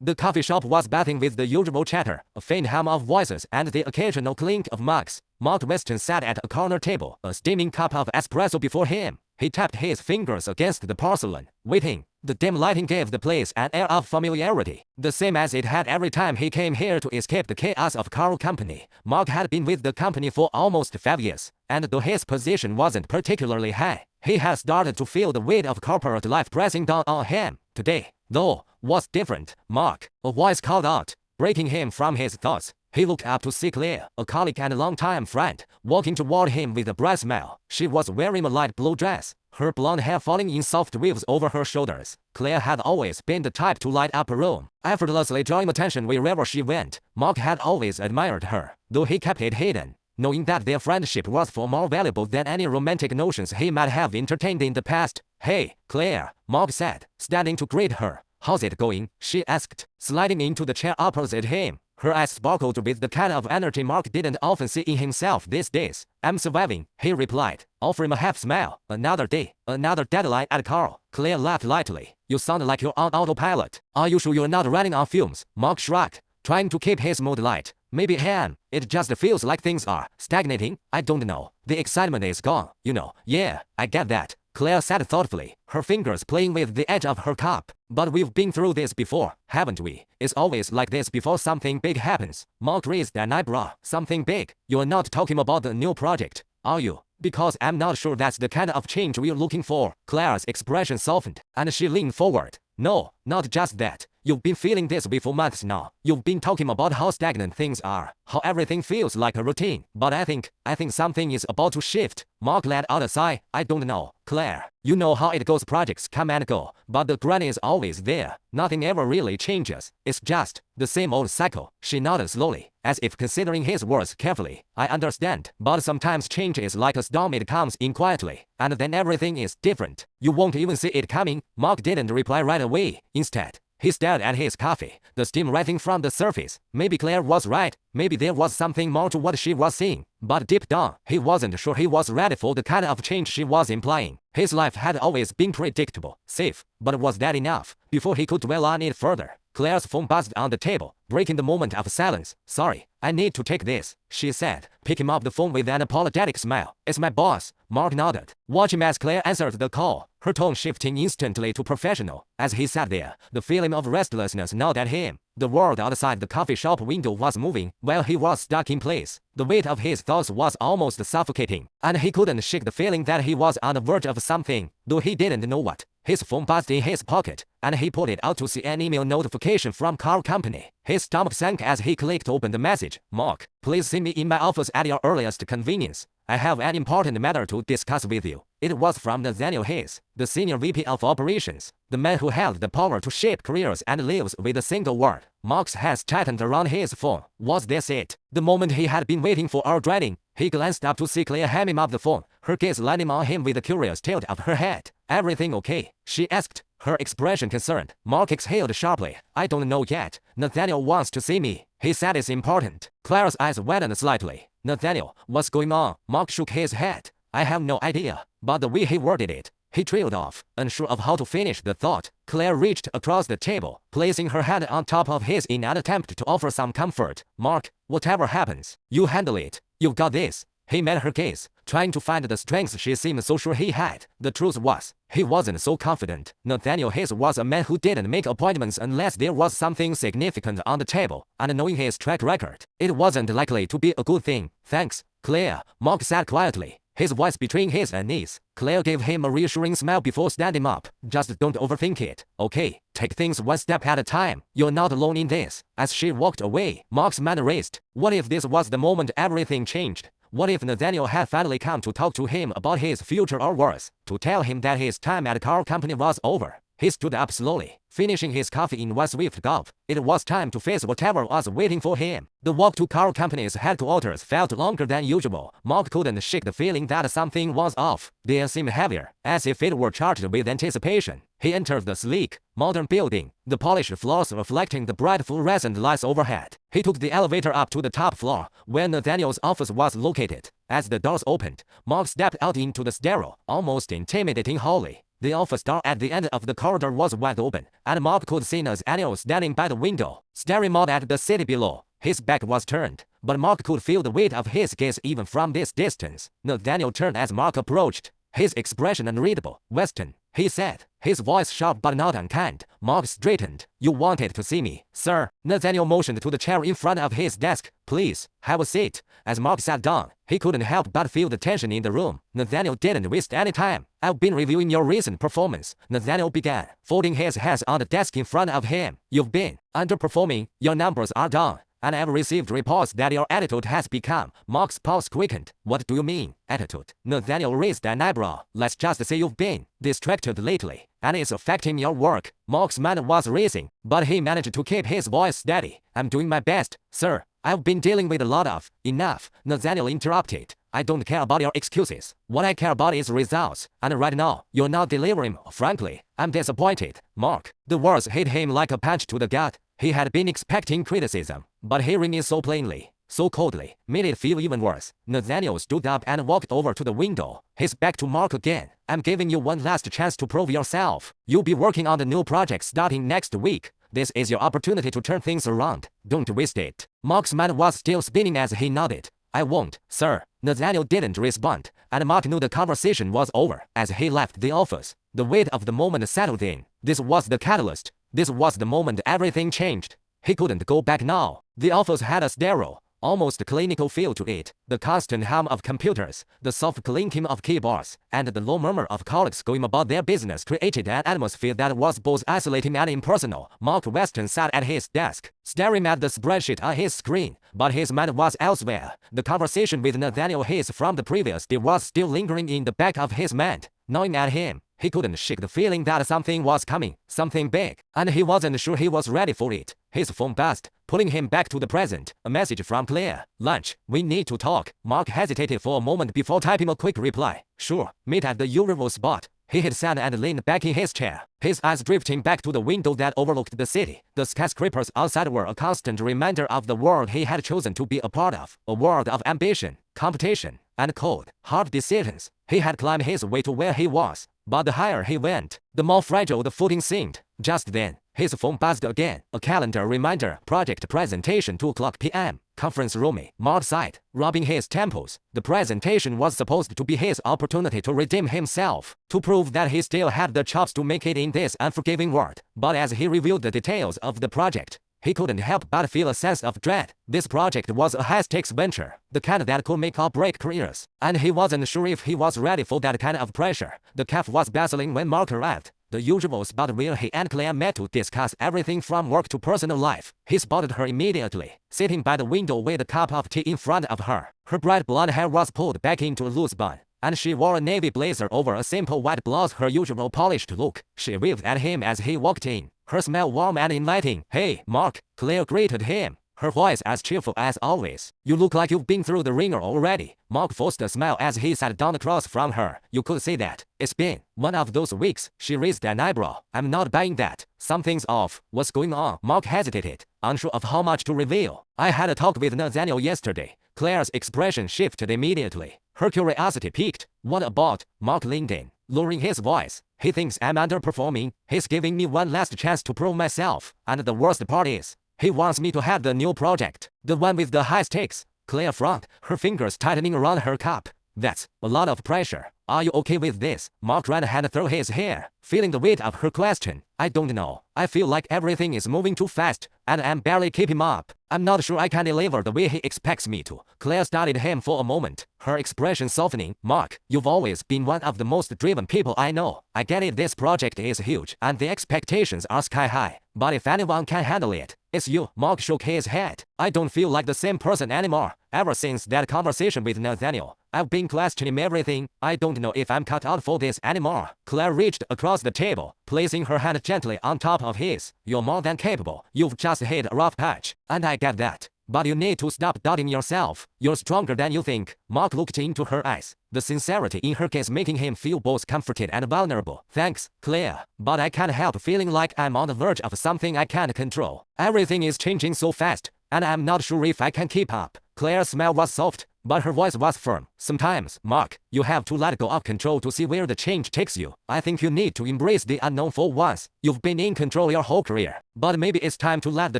The coffee shop was bathing with the usual chatter, a faint hum of voices and the occasional clink of mugs. Mark Weston sat at a corner table, a steaming cup of espresso before him. He tapped his fingers against the porcelain, waiting. The dim lighting gave the place an air of familiarity, the same as it had every time he came here to escape the chaos of Carl Company. Mark had been with the company for almost 5 years, and though his position wasn't particularly high, he had started to feel the weight of corporate life pressing down on him. Today, though, was different. Mark, a voice called out, breaking him from his thoughts. He looked up to see Claire, a colleague and longtime friend, walking toward him with a bright smile. She was wearing a light blue dress, her blonde hair falling in soft waves over her shoulders. Claire had always been the type to light up a room, effortlessly drawing attention wherever she went. Mark had always admired her, though he kept it hidden, knowing that their friendship was far more valuable than any romantic notions he might have entertained in the past. "Hey, Claire," Mark said, standing to greet her. "How's it going?" she asked, sliding into the chair opposite him. Her eyes sparkled with the kind of energy Mark didn't often see in himself these days. "I'm surviving," he replied, offering a half smile. "Another day, another deadline at Carl." Claire laughed lightly. "You sound like you're on autopilot. Are you sure you're not running on fumes?" Mark shrugged, trying to keep his mood light. "Maybe I am. It just feels like things are stagnating. I don't know. The excitement is gone, you know." "Yeah, I get that," Claire said thoughtfully, her fingers playing with the edge of her cup. "But we've been through this before, haven't we? It's always like this before something big happens." Mark raised an eyebrow. "Something big? You're not talking about the new project, are you? Because I'm not sure that's the kind of change we're looking for." Claire's expression softened, and she leaned forward. "No, not just that. You've been feeling this way for months now. You've been talking about how stagnant things are, how everything feels like a routine. But I think something is about to shift." Mark let out a sigh. "I don't know, Claire. You know how it goes, projects come and go, but the grind is always there. Nothing ever really changes. It's just the same old cycle." She nodded slowly, as if considering his words carefully. "I understand, but sometimes change is like a storm. It comes in quietly, and then everything is different. You won't even see it coming." Mark didn't reply right away. Instead, he stared at his coffee, the steam rising from the surface. Maybe Claire was right. Maybe there was something more to what she was saying. But deep down, he wasn't sure he was ready for the kind of change she was implying. His life had always been predictable, safe, but was that enough? Before he could dwell on it further, Claire's phone buzzed on the table, breaking the moment of silence. "Sorry, I need to take this," she said, picking up the phone with an apologetic smile. "It's my boss." Mark nodded, watching as Claire answered the call, her tone shifting instantly to professional. As he sat there, the feeling of restlessness gnawed at him. The world outside the coffee shop window was moving, while he was stuck in place. The weight of his thoughts was almost suffocating, and he couldn't shake the feeling that he was on the verge of something, though he didn't know what. His phone buzzed in his pocket, and he pulled it out to see an email notification from Carl Company. His stomach sank as he clicked open the message. "Mark, please see me in my office at your earliest convenience. I have an important matter to discuss with you." It was from Nathaniel Hayes, the senior VP of operations, the man who held the power to shape careers and lives with a single word. Mark's hands tightened around his phone. Was this it? The moment he had been waiting for or dreading? He glanced up to see Claire handing up the phone, her gaze landing on him with a curious tilt of her head. "Everything okay?" she asked, her expression concerned. Mark exhaled sharply. "I don't know yet. Nathaniel wants to see me. He said it's important." Claire's eyes widened slightly. "Nathaniel, what's going on?" Mark shook his head. "I have no idea." But the way he worded it, he trailed off, unsure of how to finish the thought. Claire reached across the table, placing her hand on top of his in an attempt to offer some comfort. "Mark, whatever happens, you handle it. You've got this." He met her gaze, trying to find the strength she seemed so sure he had. The truth was, he wasn't so confident. Nathaniel Hayes was a man who didn't make appointments unless there was something significant on the table, and knowing his track record, it wasn't likely to be a good thing. "Thanks, Claire," Mark said quietly, his voice between his unease. Claire gave him a reassuring smile before standing up. "Just don't overthink it, okay? Take things one step at a time. You're not alone in this." As she walked away, Mark's mind raced. What if this was the moment everything changed? What if Nathaniel had finally come to talk to him about his future, or worse, to tell him that his time at Carl Company was over? He stood up slowly, finishing his coffee in one swift gulp. It was time to face whatever was waiting for him. The walk to Carl Company's headquarters felt longer than usual. Mark couldn't shake the feeling that something was off. The air seemed heavier, as if it were charged with anticipation. He entered the sleek, modern building, the polished floors reflecting the bright fluorescent lights overhead. He took the elevator up to the top floor, where Nathaniel's office was located. As the doors opened, Mark stepped out into the sterile, almost intimidating hallway. The office door at the end of the corridor was wide open, and Mark could see Nathaniel standing by the window, staring out at the city below. His back was turned, but Mark could feel the weight of his gaze even from this distance. Nathaniel turned as Mark approached, his expression unreadable. "Weston," he said, his voice sharp but not unkind. Mark straightened. "You wanted to see me, sir." Nathaniel motioned to the chair in front of his desk. "Please, have a seat." As Mark sat down, he couldn't help but feel the tension in the room. Nathaniel didn't waste any time. "I've been reviewing your recent performance," Nathaniel began, folding his hands on the desk in front of him. "You've been underperforming, your numbers are down, and I've received reports that your attitude has become." Mark's pulse quickened. "What do you mean, attitude?" Nathaniel raised an eyebrow. "Let's just say you've been distracted lately, and it's affecting your work." Mark's mind was racing, but he managed to keep his voice steady. "I'm doing my best, sir. I've been dealing with a lot of..." "Enough," Nathaniel interrupted. "I don't care about your excuses. What I care about is results, and right now, you're not delivering. Frankly, I'm disappointed." Mark. The words hit him like a punch to the gut. He had been expecting criticism, but hearing it so plainly, so coldly, made it feel even worse. Nathaniel stood up and walked over to the window, his back to Mark again. "I'm giving you one last chance to prove yourself. You'll be working on the new project starting next week. This is your opportunity to turn things around. Don't waste it." Mark's mind was still spinning as he nodded. "I won't, sir." Nathaniel didn't respond, and Mark knew the conversation was over. As he left the office, the weight of the moment settled in. This was the catalyst. This was the moment everything changed. He couldn't go back now. The office had a sterile, almost clinical feel to it. The constant hum of computers, the soft clinking of keyboards, and the low murmur of colleagues going about their business created an atmosphere that was both isolating and impersonal. Mark Weston sat at his desk, staring at the spreadsheet on his screen, but his mind was elsewhere. The conversation with Nathaniel Hayes from the previous day was still lingering in the back of his mind, gnawing at him. He couldn't shake the feeling that something was coming, something big, and he wasn't sure he was ready for it. His phone buzzed, pulling him back to the present. A message from Claire. "Lunch. We need to talk." Mark hesitated for a moment before typing a quick reply. "Sure. Meet at the usual spot." He hit send and leaned back in his chair, his eyes drifting back to the window that overlooked the city. The skyscrapers outside were a constant reminder of the world he had chosen to be a part of, a world of ambition, competition, and cold, hard decisions. He had climbed his way to where he was, but the higher he went, the more fragile the footing seemed. Just then, his phone buzzed again. A calendar reminder. Project presentation 2:00 p.m. Conference room. Mark sighed, rubbing his temples. The presentation was supposed to be his opportunity to redeem himself, to prove that he still had the chops to make it in this unforgiving world. But as he reviewed the details of the project, he couldn't help but feel a sense of dread. This project was a high-stakes venture, the kind that could make or break careers, and he wasn't sure if he was ready for that kind of pressure. The cafe was bustling when Mark arrived, the usual spot where he and Claire met to discuss everything from work to personal life. He spotted her immediately, sitting by the window with a cup of tea in front of her. Her bright blonde hair was pulled back into a loose bun, and she wore a navy blazer over a simple white blouse. Her usual polished look. She waved at him as he walked in, her smile warm and inviting. "Hey, Mark," Claire greeted him, her voice as cheerful as always. "You look like you've been through the ringer already." Mark forced a smile as he sat down across from her. "You could say that. It's been one of those weeks." She raised an eyebrow. "I'm not buying that. Something's off." "What's going on?" Mark hesitated, unsure of how much to reveal. "I had a talk with Nathaniel yesterday." Claire's expression shifted immediately. Her curiosity piqued. "What about?" Mark leaned in, lowering his voice. "He thinks I'm underperforming. He's giving me one last chance to prove myself. And the worst part is, he wants me to head the new project, the one with the high stakes." Claire frowned, her fingers tightening around her cup. "That's a lot of pressure. Are you okay with this?" Mark ran a hand through his hair, feeling the weight of her question. "I don't know. I feel like everything is moving too fast, and I'm barely keeping up. I'm not sure I can deliver the way he expects me to." Claire studied him for a moment, her expression softening. "Mark, you've always been one of the most driven people I know. I get it, this project is huge, and the expectations are sky high. But if anyone can handle it, it's you." Mark shook his head. "I don't feel like the same person anymore. Ever since that conversation with Nathaniel, I've been questioning everything. I don't know if I'm cut out for this anymore." Claire reached across the table, placing her hand gently on top of his. "You're more than capable. You've just hit a rough patch, and I get that. But you need to stop doubting yourself. You're stronger than you think." Mark looked into her eyes, the sincerity in her gaze making him feel both comforted and vulnerable. "Thanks, Claire, but I can't help feeling like I'm on the verge of something I can't control. Everything is changing so fast, and I'm not sure if I can keep up." Claire's smile was soft, but her voice was firm. Sometimes, Mark, you have to let go of control to see where the change takes you. I think you need to embrace the unknown for once. You've been in control your whole career, but maybe it's time to let the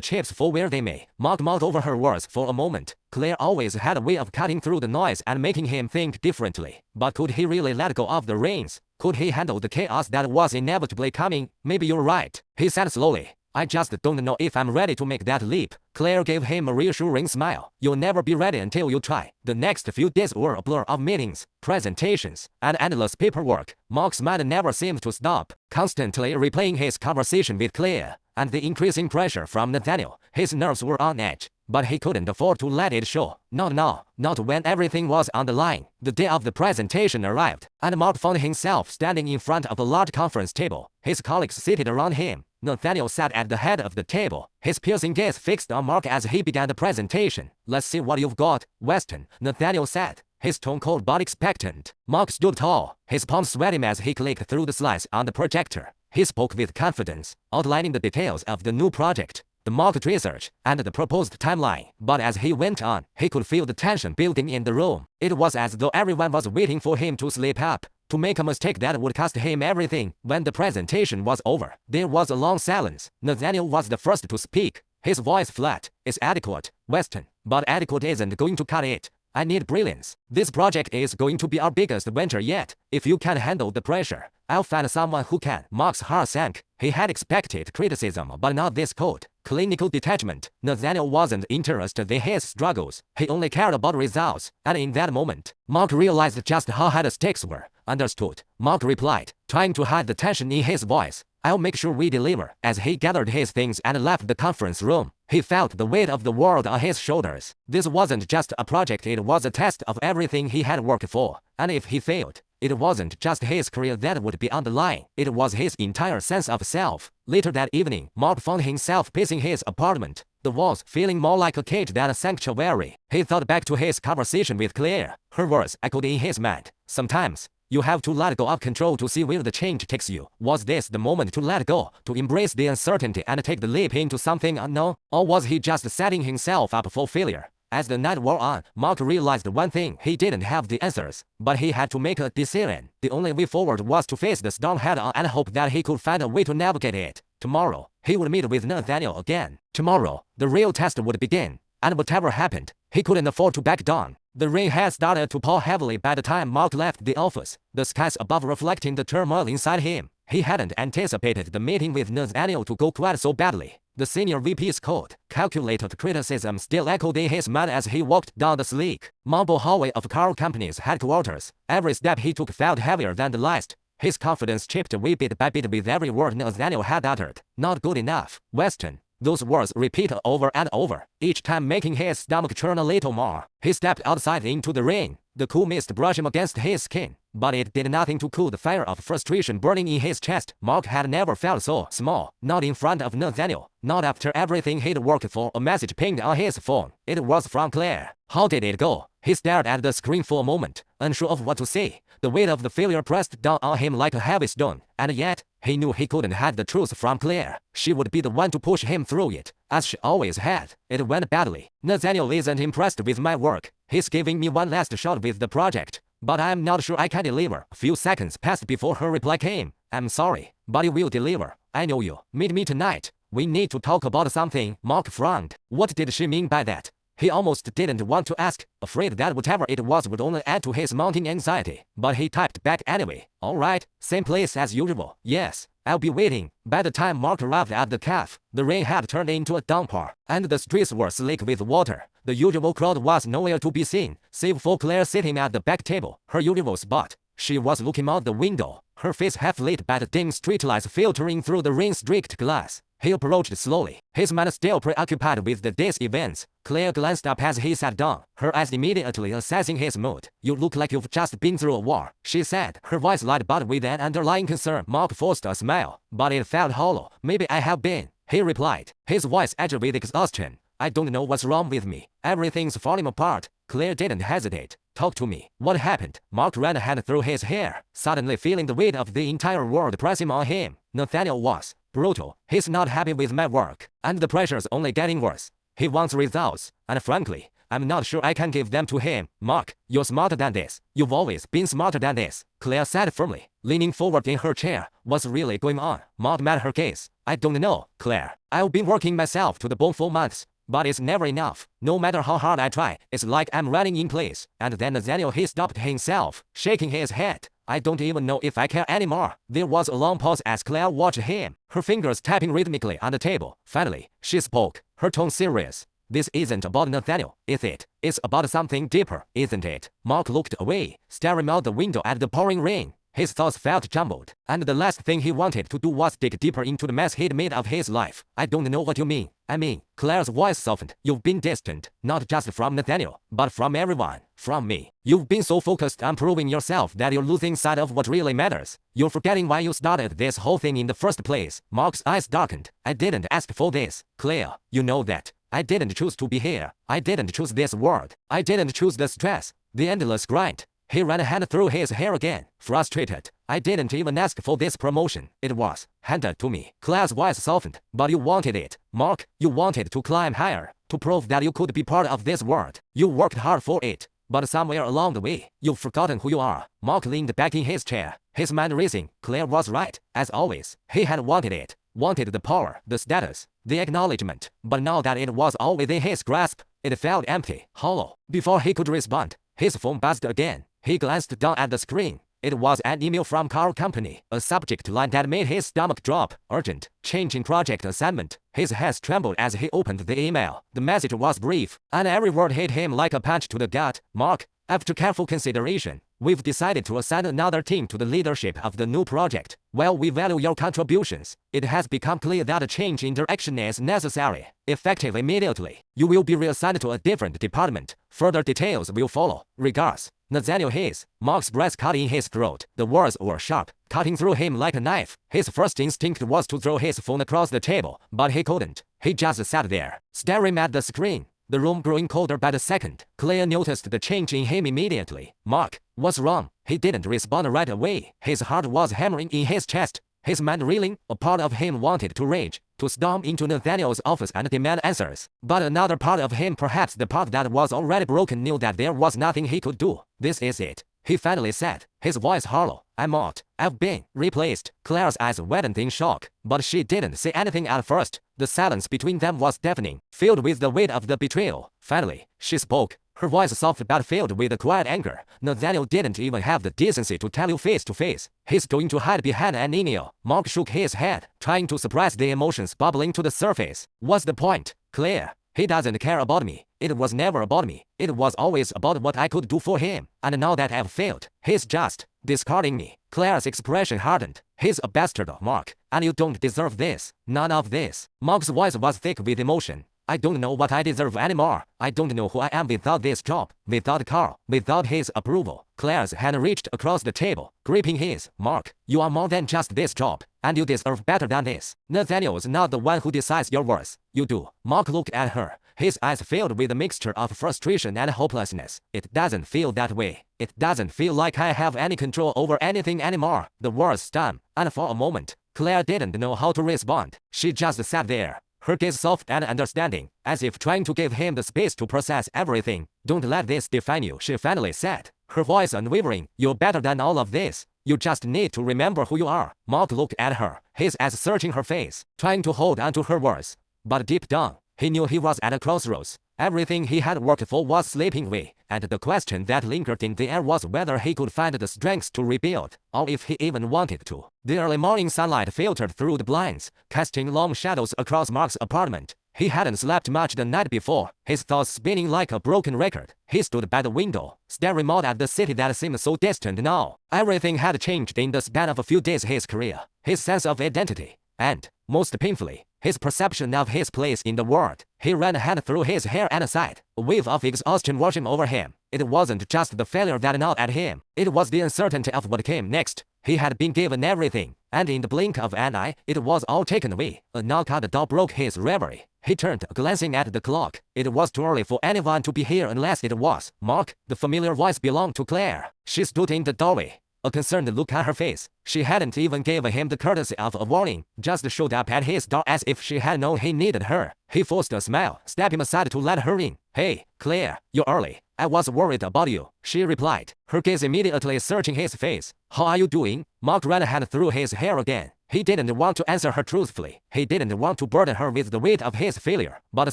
chips fall where they may. Mark mulled over her words for a moment. Claire always had a way of cutting through the noise and making him think differently. But could he really let go of the reins? Could he handle the chaos that was inevitably coming? Maybe you're right, he said slowly. I just don't know if I'm ready to make that leap. Claire gave him a reassuring smile. You'll never be ready until you try. The next few days were a blur of meetings, presentations, and endless paperwork. Mark's mind never seemed to stop, constantly replaying his conversation with Claire, and the increasing pressure from Nathaniel. His nerves were on edge, but he couldn't afford to let it show. Not now, not when everything was on the line. The day of the presentation arrived, and Mark found himself standing in front of a large conference table, his colleagues seated around him. Nathaniel sat at the head of the table, his piercing gaze fixed on Mark as he began the presentation. Let's see what you've got, Weston, Nathaniel said, his tone cold but expectant. Mark stood tall, his palms sweating as he clicked through the slides on the projector. He spoke with confidence, outlining the details of the new project, the market research, and the proposed timeline. But as he went on, he could feel the tension building in the room. It was as though everyone was waiting for him to slip up, to make a mistake that would cost him everything. When the presentation was over, there was a long silence. Nathaniel was the first to speak, his voice flat. It's adequate, Weston, but adequate isn't going to cut it. I need brilliance. This project is going to be our biggest venture yet. If you can't handle the pressure, I'll find someone who can. Mark's heart sank. He had expected criticism, but not this cold, clinical detachment. Nathaniel wasn't interested in his struggles. He only cared about results. And in that moment, Mark realized just how high the stakes were. Understood, Mark replied, trying to hide the tension in his voice. I'll make sure we deliver. As he gathered his things and left the conference room, he felt the weight of the world on his shoulders. This wasn't just a project, it was a test of everything he had worked for. And if he failed, it wasn't just his career that would be on the line, it was his entire sense of self. Later that evening, Mark found himself pacing his apartment, the walls feeling more like a cage than a sanctuary. He thought back to his conversation with Claire. Her words echoed in his mind. Sometimes, you have to let go of control to see where the change takes you. Was this the moment to let go, to embrace the uncertainty and take the leap into something unknown? Or was he just setting himself up for failure? As the night wore on, Mark realized one thing: he didn't have the answers, but he had to make a decision. The only way forward was to face the storm head on and hope that he could find a way to navigate it. Tomorrow, he would meet with Nathaniel again. Tomorrow, the real test would begin. And whatever happened, he couldn't afford to back down. The rain had started to pour heavily by the time Mark left the office, the skies above reflecting the turmoil inside him. He hadn't anticipated the meeting with Nathaniel to go quite so badly. The senior VP's cold, calculated criticism still echoed in his mind as he walked down the sleek, marble hallway of Carl Company's headquarters. Every step he took felt heavier than the last. His confidence chipped away bit by bit with every word Nathaniel had uttered. Not good enough, Weston. Those words repeated over and over, each time making his stomach churn a little more. He stepped outside into the rain, the cool mist brushing against his skin, but it did nothing to cool the fire of frustration burning in his chest. Mark had never felt so small, not in front of Nathaniel, not after everything he'd worked for. A message pinged on his phone. It was from Claire. How did it go? He stared at the screen for a moment, unsure of what to say. The weight of the failure pressed down on him like a heavy stone, and yet, he knew he couldn't hide the truth from Claire. She would be the one to push him through it, as she always had. It went badly. Nathaniel isn't impressed with my work. He's giving me one last shot with the project, but I'm not sure I can deliver. A few seconds passed before her reply came. I'm sorry, but you will deliver. I know you. Meet me tonight. We need to talk about something. Mark frowned. What did she mean by that? He almost didn't want to ask, afraid that whatever it was would only add to his mounting anxiety. But he typed back anyway. All right, same place as usual. Yes, I'll be waiting. By the time Mark arrived at the cafe, the rain had turned into a downpour, and the streets were slick with water. The usual crowd was nowhere to be seen, save for Claire sitting at the back table, her usual spot. She was looking out the window, her face half lit by the dim streetlights filtering through the rain-streaked glass. He approached slowly, his mind still preoccupied with the day's events. Claire glanced up as he sat down, her eyes immediately assessing his mood. You look like you've just been through a war, she said, her voice light but with an underlying concern. Mark forced a smile, but it felt hollow. Maybe I have been, he replied, his voice edged with exhaustion. I don't know what's wrong with me. Everything's falling apart. Claire didn't hesitate. Talk to me. What happened? Mark ran a hand through his hair, suddenly feeling the weight of the entire world pressing on him. Nathaniel was brutal. He's not happy with my work, and the pressure's only getting worse. He wants results, and frankly, I'm not sure I can give them to him. Mark, you're smarter than this. You've always been smarter than this, Claire said firmly, leaning forward in her chair. What's really going on? Maud met her gaze. I don't know, Claire. I've been working myself to the bone for months, but it's never enough. No matter how hard I try, it's like I'm running in place. And then Nathaniel, he stopped himself, shaking his head. I don't even know if I care anymore. There was a long pause as Claire watched him, her fingers tapping rhythmically on the table. Finally, she spoke, her tone serious. This isn't about Nathaniel, is it? It's about something deeper, isn't it? Mark looked away, staring out the window at the pouring rain. His thoughts felt jumbled, and the last thing he wanted to do was dig deeper into the mess he'd made of his life. I don't know what you mean. I mean, Claire's voice softened. You've been distant, not just from Nathaniel, but from everyone, from me. You've been so focused on proving yourself that you're losing sight of what really matters. You're forgetting why you started this whole thing in the first place. Mark's eyes darkened. I didn't ask for this, Claire. You know that. I didn't choose to be here. I didn't choose this world. I didn't choose the stress, the endless grind. He ran a hand through his hair again, frustrated. I didn't even ask for this promotion. It was handed to me. Claire's voice softened. But you wanted it, Mark. You wanted to climb higher, to prove that you could be part of this world. You worked hard for it. But somewhere along the way, you've forgotten who you are. Mark leaned back in his chair, his mind racing. Claire was right, as always. He had wanted it. Wanted the power, the status, the acknowledgement. But now that it was all within his grasp, it felt empty, hollow. Before he could respond, his phone buzzed again. He glanced down at the screen. It was an email from car company, a subject line that made his stomach drop. Urgent, changing project assignment. His hands trembled as he opened the email. The message was brief, and every word hit him like a punch to the gut. Mark, after careful consideration, we've decided to assign another team to the leadership of the new project. While we value your contributions, it has become clear that a change in direction is necessary. Effective immediately. You will be reassigned to a different department. Further details will follow. Regards, Nathaniel Hayes. Mark's breath caught in his throat. The words were sharp, cutting through him like a knife. His first instinct was to throw his phone across the table, but he couldn't. He just sat there, staring at the screen. The room growing colder by the second. Claire noticed the change in him immediately. Mark, what's wrong? He didn't respond right away. His heart was hammering in his chest, his mind reeling. A part of him wanted to rage, to storm into Nathaniel's office and demand answers. But another part of him, perhaps the part that was already broken, knew that there was nothing he could do. This is it, he finally said, his voice hollow. I'm out. I've been replaced. Claire's eyes widened in shock, but she didn't say anything at first. The silence between them was deafening, filled with the weight of the betrayal. Finally, she spoke, her voice soft but filled with a quiet anger. Nathaniel didn't even have the decency to tell you face to face. He's going to hide behind an email. Mark shook his head, trying to suppress the emotions bubbling to the surface. What's the point, Claire? He doesn't care about me. It was never about me. It was always about what I could do for him. And now that I've failed, he's just discarding me. Claire's expression hardened. He's a bastard, Mark, and you don't deserve this. None of this. Mark's voice was thick with emotion. I don't know what I deserve anymore. I don't know who I am without this job, without Carl, without his approval. Claire's hand reached across the table, gripping his. Mark, you are more than just this job, and you deserve better than this. Nathaniel's not the one who decides your worth. You do. Mark looked at her, his eyes filled with a mixture of frustration and hopelessness. It doesn't feel that way. It doesn't feel like I have any control over anything anymore. The words stung, and for a moment, Claire didn't know how to respond. She just sat there, her gaze soft and understanding, as if trying to give him the space to process everything. Don't let this define you, she finally said, her voice unwavering. You're better than all of this. You just need to remember who you are. Mark looked at her, his eyes searching her face, trying to hold onto her words. But deep down, he knew he was at a crossroads. Everything he had worked for was slipping away, and the question that lingered in the air was whether he could find the strength to rebuild, or if he even wanted to. The early morning sunlight filtered through the blinds, casting long shadows across Mark's apartment. He hadn't slept much the night before, his thoughts spinning like a broken record. He stood by the window, staring out at the city that seemed so distant now. Everything had changed in the span of a few days. His career, his sense of identity, and, most painfully, his perception of his place in the world. He ran a hand through his hair and sighed, a wave of exhaustion washing over him. It wasn't just the failure that gnawed at him, it was the uncertainty of what came next. He had been given everything, and in the blink of an eye, it was all taken away. A knock at the door broke his reverie. He turned, glancing at the clock. It was too early for anyone to be here unless it was Mark. The familiar voice belonged to Claire. She stood in the doorway, a concerned look on her face. She hadn't even given him the courtesy of a warning, just showed up at his door as if she had known he needed her. He forced a smile, stepped him aside to let her in. "Hey, Claire, you're early. I was worried about you," she replied, her gaze immediately searching his face. "How are you doing?" Mark ran a hand through his hair again. He didn't want to answer her truthfully. He didn't want to burden her with the weight of his failure. But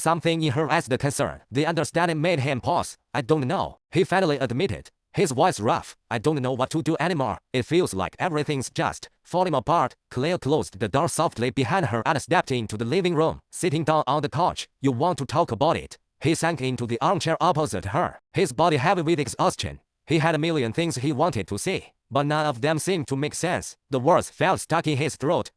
something in her eyes, the concern, the understanding made him pause. "I don't know," he finally admitted, his voice rough. "I don't know what to do anymore. It feels like everything's just falling apart." Claire closed the door softly behind her and stepped into the living room, sitting down on the couch. "You want to talk about it?" He sank into the armchair opposite her, his body heavy with exhaustion. He had a million things he wanted to say, but none of them seemed to make sense. The words felt stuck in his throat.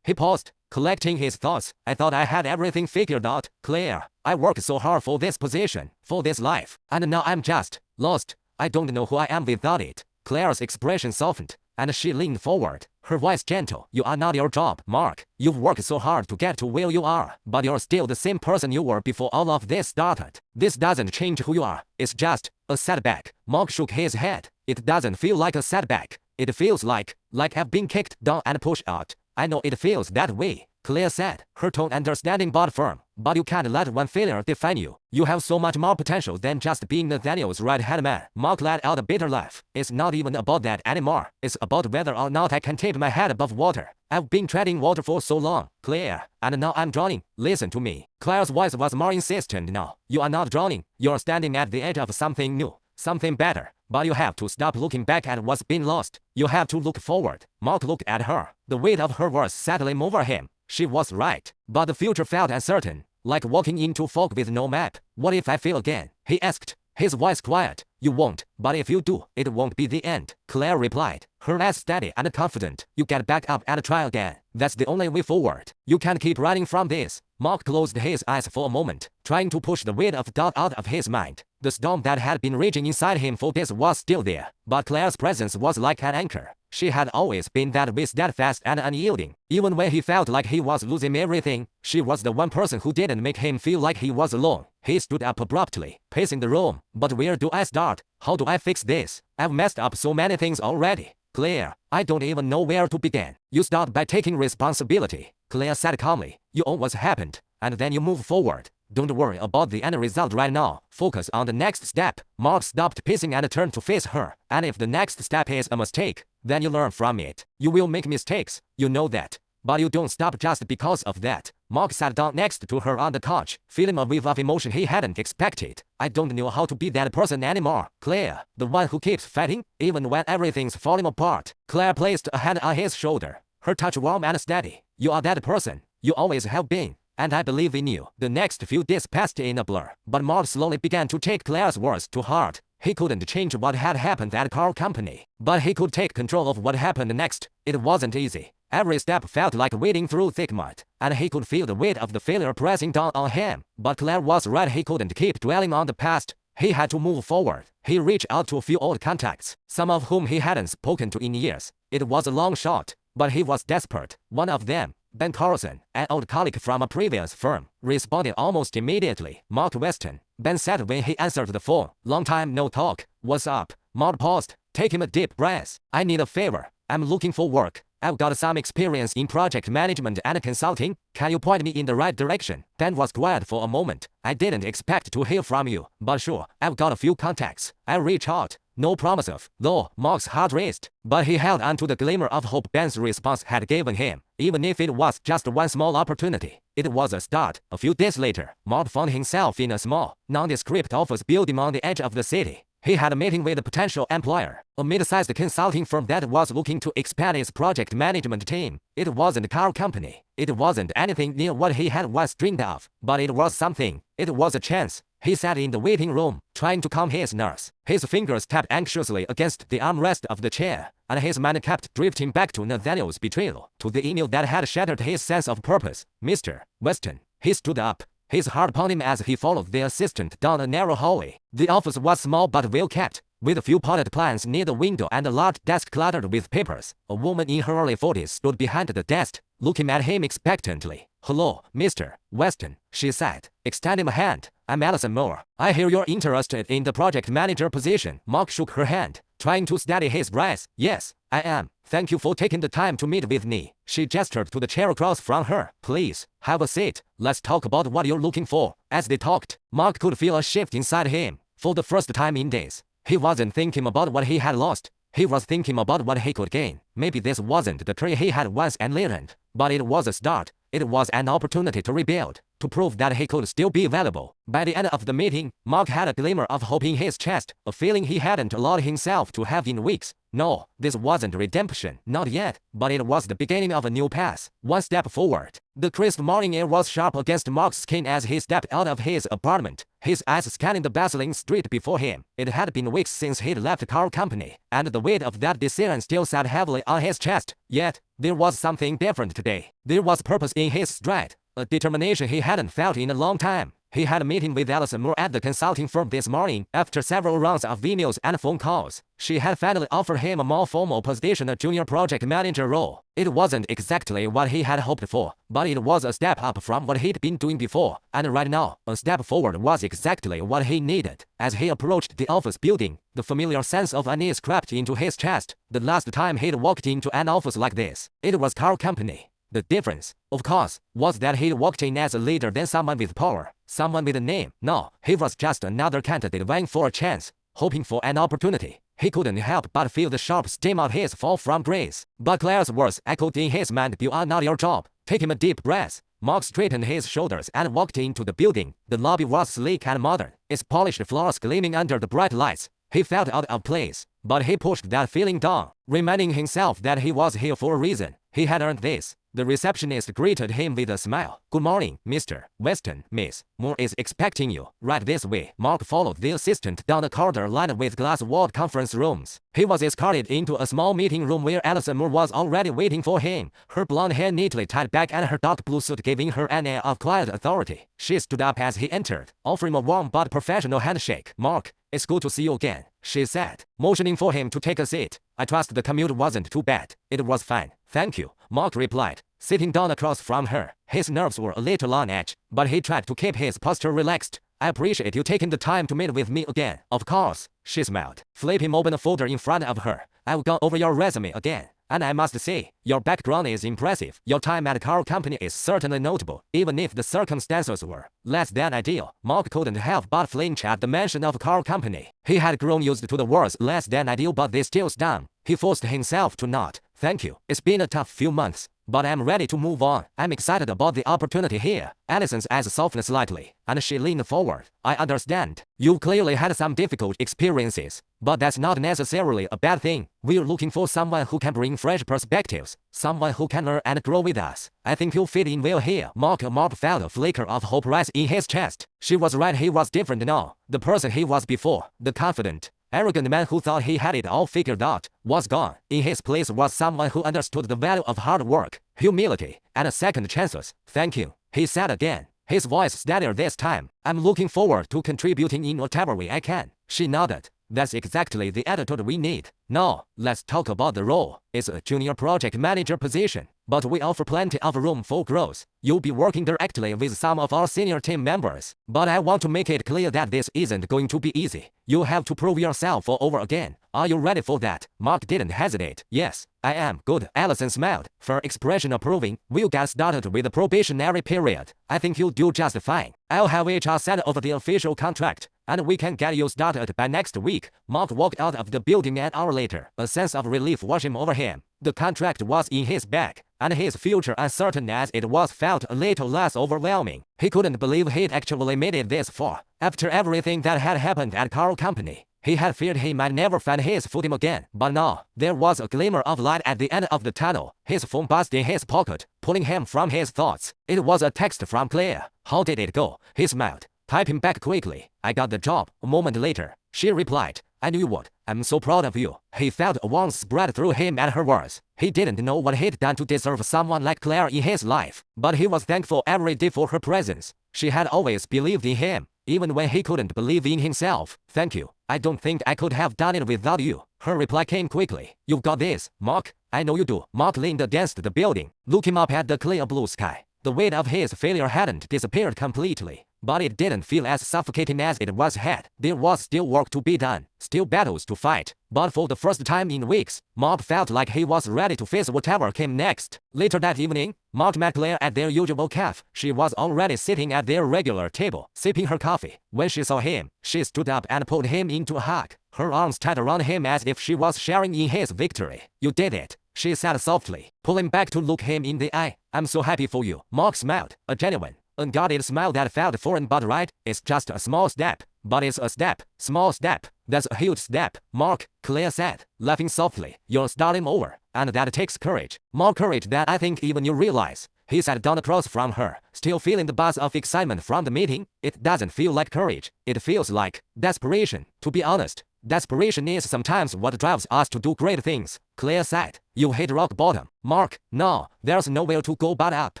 He paused, collecting his thoughts. "I thought I had everything figured out. Claire, I worked so hard for this position, for this life, and now I'm just lost. I don't know who I am without it." Claire's expression softened, and she leaned forward, her voice gentle. "You are not your job, Mark. You've worked so hard to get to where you are, but you're still the same person you were before all of this started. This doesn't change who you are. It's just a setback." Mark shook his head. "It doesn't feel like a setback. It feels like I've been kicked down and pushed out." "I know it feels that way," Claire said, her tone understanding but firm. "But you can't let one failure define you. You have so much more potential than just being Nathaniel's right-hand man." Mark let out a bitter laugh. "It's not even about that anymore. It's about whether or not I can keep my head above water. I've been treading water for so long, Claire, and now I'm drowning. Listen to me." Claire's voice was more insistent now. "You are not drowning. You're standing at the edge of something new, something better. But you have to stop looking back at what's been lost. You have to look forward." Mark looked at her, the weight of her words settling over him. She was right, but the future felt uncertain, like walking into fog with no map. "What if I fail again?" he asked, his voice quiet. "You won't, but if you do, it won't be the end," Claire replied, her eyes steady and confident. "You get back up and try again. That's the only way forward. You can't keep running from this." Mark closed his eyes for a moment, trying to push the weight of doubt out of his mind. The storm that had been raging inside him for days was still there, but Claire's presence was like an anchor. She had always been that way, steadfast and unyielding. Even when he felt like he was losing everything, she was the one person who didn't make him feel like he was alone. He stood up abruptly, pacing the room. "But where do I start? How do I fix this? I've messed up so many things already. Claire, I don't even know where to begin." "You start by taking responsibility," Claire said calmly. "You own what's happened, and then you move forward. Don't worry about the end result right now. Focus on the next step." Mark stopped pacing and turned to face her. "And if the next step is a mistake, then you learn from it. You will make mistakes, you know that. But you don't stop just because of that." Mark sat down next to her on the couch, feeling a wave of emotion he hadn't expected. "I don't know how to be that person anymore, Claire. The one who keeps fighting, even when everything's falling apart." Claire placed a hand on his shoulder, her touch warm and steady. "You are that person. You always have been. And I believe in you." The next few days passed in a blur, but Mark slowly began to take Claire's words to heart. He couldn't change what had happened at car company, but he could take control of what happened next. It wasn't easy. Every step felt like wading through thick mud, and he could feel the weight of the failure pressing down on him. But Claire was right, he couldn't keep dwelling on the past. He had to move forward. He reached out to a few old contacts, some of whom he hadn't spoken to in years. It was a long shot, but he was desperate. One of them, Ben Carlson, an old colleague from a previous firm, responded almost immediately. "Mark Weston," Ben said when he answered the phone. "Long time no talk. What's up?" Mark paused, taking a deep breath. "I need a favor. I'm looking for work. I've got some experience in project management and consulting. Can you point me in the right direction?" Ben was quiet for a moment. "I didn't expect to hear from you, but sure, I've got a few contacts. I'll reach out. No promise of, though." Mark's heart raced, but he held on to the glimmer of hope Ben's response had given him. Even if it was just one small opportunity, it was a start. A few days later, Mark found himself in a small, nondescript office building on the edge of the city. He had a meeting with a potential employer, a mid-sized consulting firm that was looking to expand its project management team. It wasn't a car company. It wasn't anything near what he had once dreamed of, but it was something. It was a chance. He sat in the waiting room, trying to calm his nerves. His fingers tapped anxiously against the armrest of the chair, and his mind kept drifting back to Nathaniel's betrayal, to the email that had shattered his sense of purpose. "Mr. Weston." He stood up, his heart pounding as he followed the assistant down a narrow hallway. The office was small but well kept, with a few potted plants near the window and a large desk cluttered with papers. A woman in her early 40s stood behind the desk, looking at him expectantly. "Hello, Mr. Weston," she said, extending a hand. "I'm Allison Moore. I hear you're interested in the project manager position." Mark shook her hand. trying to steady his breath. Yes, I am. Thank you for taking the time to meet with me. She gestured to the chair across from her. Please, have a seat. Let's talk about what you're looking for. As they talked, Mark could feel a shift inside him. For the first time in days, he wasn't thinking about what he had lost. He was thinking about what he could gain. Maybe this wasn't the tree he had once enlightened, but it was a start. It was an opportunity to rebuild, to prove that he could still be valuable. By the end of the meeting, Mark had a glimmer of hope in his chest, a feeling he hadn't allowed himself to have in weeks. No, this wasn't redemption, not yet, but it was the beginning of a new path, one step forward. The crisp morning air was sharp against Mark's skin as he stepped out of his apartment, his eyes scanning the bustling street before him. It had been weeks since he'd left car company, and the weight of that decision still sat heavily on his chest. Yet, there was something different today. There was purpose in his stride, a determination he hadn't felt in a long time. He had a meeting with Alison Moore at the consulting firm this morning. After several rounds of emails and phone calls, she had finally offered him a more formal position, a junior project manager role. It wasn't exactly what he had hoped for, but it was a step up from what he'd been doing before, and right now, a step forward was exactly what he needed. As he approached the office building, the familiar sense of unease crept into his chest. The last time he'd walked into an office like this, it was car company. The difference, of course, was that he'd walked in as a leader than someone with power, someone with a name. No, he was just another candidate vying for a chance, hoping for an opportunity. He couldn't help but feel the sharp sting of his fall from grace. But Claire's words echoed in his mind. You are not your job. Taking a deep breath, Mark straightened his shoulders and walked into the building. The lobby was sleek and modern, its polished floors gleaming under the bright lights. He felt out of place, but he pushed that feeling down, reminding himself that he was here for a reason. He had earned this. The receptionist greeted him with a smile. Good morning, Mr. Weston. Miss Moore is expecting you. Right this way. Mark followed the assistant down a corridor lined with glass-walled conference rooms. He was escorted into a small meeting room where Alison Moore was already waiting for him, her blonde hair neatly tied back and her dark blue suit giving her an air of quiet authority. She stood up as he entered, offering a warm but professional handshake. Mark, it's good to see you again, she said, motioning for him to take a seat. I trust the commute wasn't too bad. It was fine, thank you, Mark replied, sitting down across from her. His nerves were a little on edge, but he tried to keep his posture relaxed. I appreciate you taking the time to meet with me again. Of course, she smiled, flipping open a folder in front of her. I've gone over your resume again, and I must say, your background is impressive. Your time at car company is certainly notable, even if the circumstances were less than ideal. Mark couldn't help but flinch at the mention of car company. He had grown used to the words less than ideal, but they still stung. He forced himself to nod. Thank you. It's been a tough few months, but I'm ready to move on. I'm excited about the opportunity here. Alison's eyes softened slightly, and she leaned forward. I understand. You've clearly had some difficult experiences, but that's not necessarily a bad thing. We're looking for someone who can bring fresh perspectives, someone who can learn and grow with us. I think you'll fit in well here. Mark felt a flicker of hope rise in his chest. She was right, he was different now. The person he was before, the confident, arrogant man who thought he had it all figured out, was gone. In his place was someone who understood the value of hard work, humility, and second chances. Thank you, he said again, his voice steadier this time. I'm looking forward to contributing in whatever way I can. She nodded. That's exactly the attitude we need. Now, let's talk about the role. It's a junior project manager position, but we offer plenty of room for growth. You'll be working directly with some of our senior team members, but I want to make it clear that this isn't going to be easy. You'll have to prove yourself all over again. Are you ready for that? Mark didn't hesitate. Yes, I am. Good. Alison smiled, her expression approving. We'll get started with the probationary period. I think you'll do just fine. I'll have HR send over the official contract, and we can get you started by next week. Mark walked out of the building an hour later, a sense of relief washing over him. The contract was in his bag, and his future, uncertain as it was, felt a little less overwhelming. He couldn't believe he'd actually made it this far. After everything that had happened at car company, he had feared he might never find his footing again. But now, there was a glimmer of light at the end of the tunnel. His phone buzzed in his pocket, pulling him from his thoughts. It was a text from Claire. How did it go? He smiled, typing back quickly. I got the job. A moment later, she replied. I knew you would. I'm so proud of you. He felt a warmth spread through him at her words. He didn't know what he'd done to deserve someone like Claire in his life, but he was thankful every day for her presence. She had always believed in him, even when he couldn't believe in himself. Thank you. I don't think I could have done it without you. Her reply came quickly. You've got this, Mark. I know you do. Mark leaned against the building, looking up at the clear blue sky. The weight of his failure hadn't disappeared completely, but it didn't feel as suffocating as it once had. There was still work to be done, still battles to fight. But for the first time in weeks, Mark felt like he was ready to face whatever came next. Later that evening, Mark met Claire at their usual cafe. She was already sitting at their regular table, sipping her coffee. When she saw him, she stood up and pulled him into a hug, her arms tight around him as if she was sharing in his victory. "You did it," she said softly, pulling back to look him in the eye. "I'm so happy for you." Mark smiled, a genuine, unguarded smile that felt foreign but right. "It's just a small step, but it's a step. Small step. That's a huge step, Mark," Claire said, laughing softly. "You're starting over, and that takes courage. More courage than I think even you realize." He sat down across from her, still feeling the buzz of excitement from the meeting. "It doesn't feel like courage. It feels like desperation. To be honest, desperation is sometimes what drives us to do great things," Claire said. "You hit rock bottom, Mark. No, there's nowhere to go but up."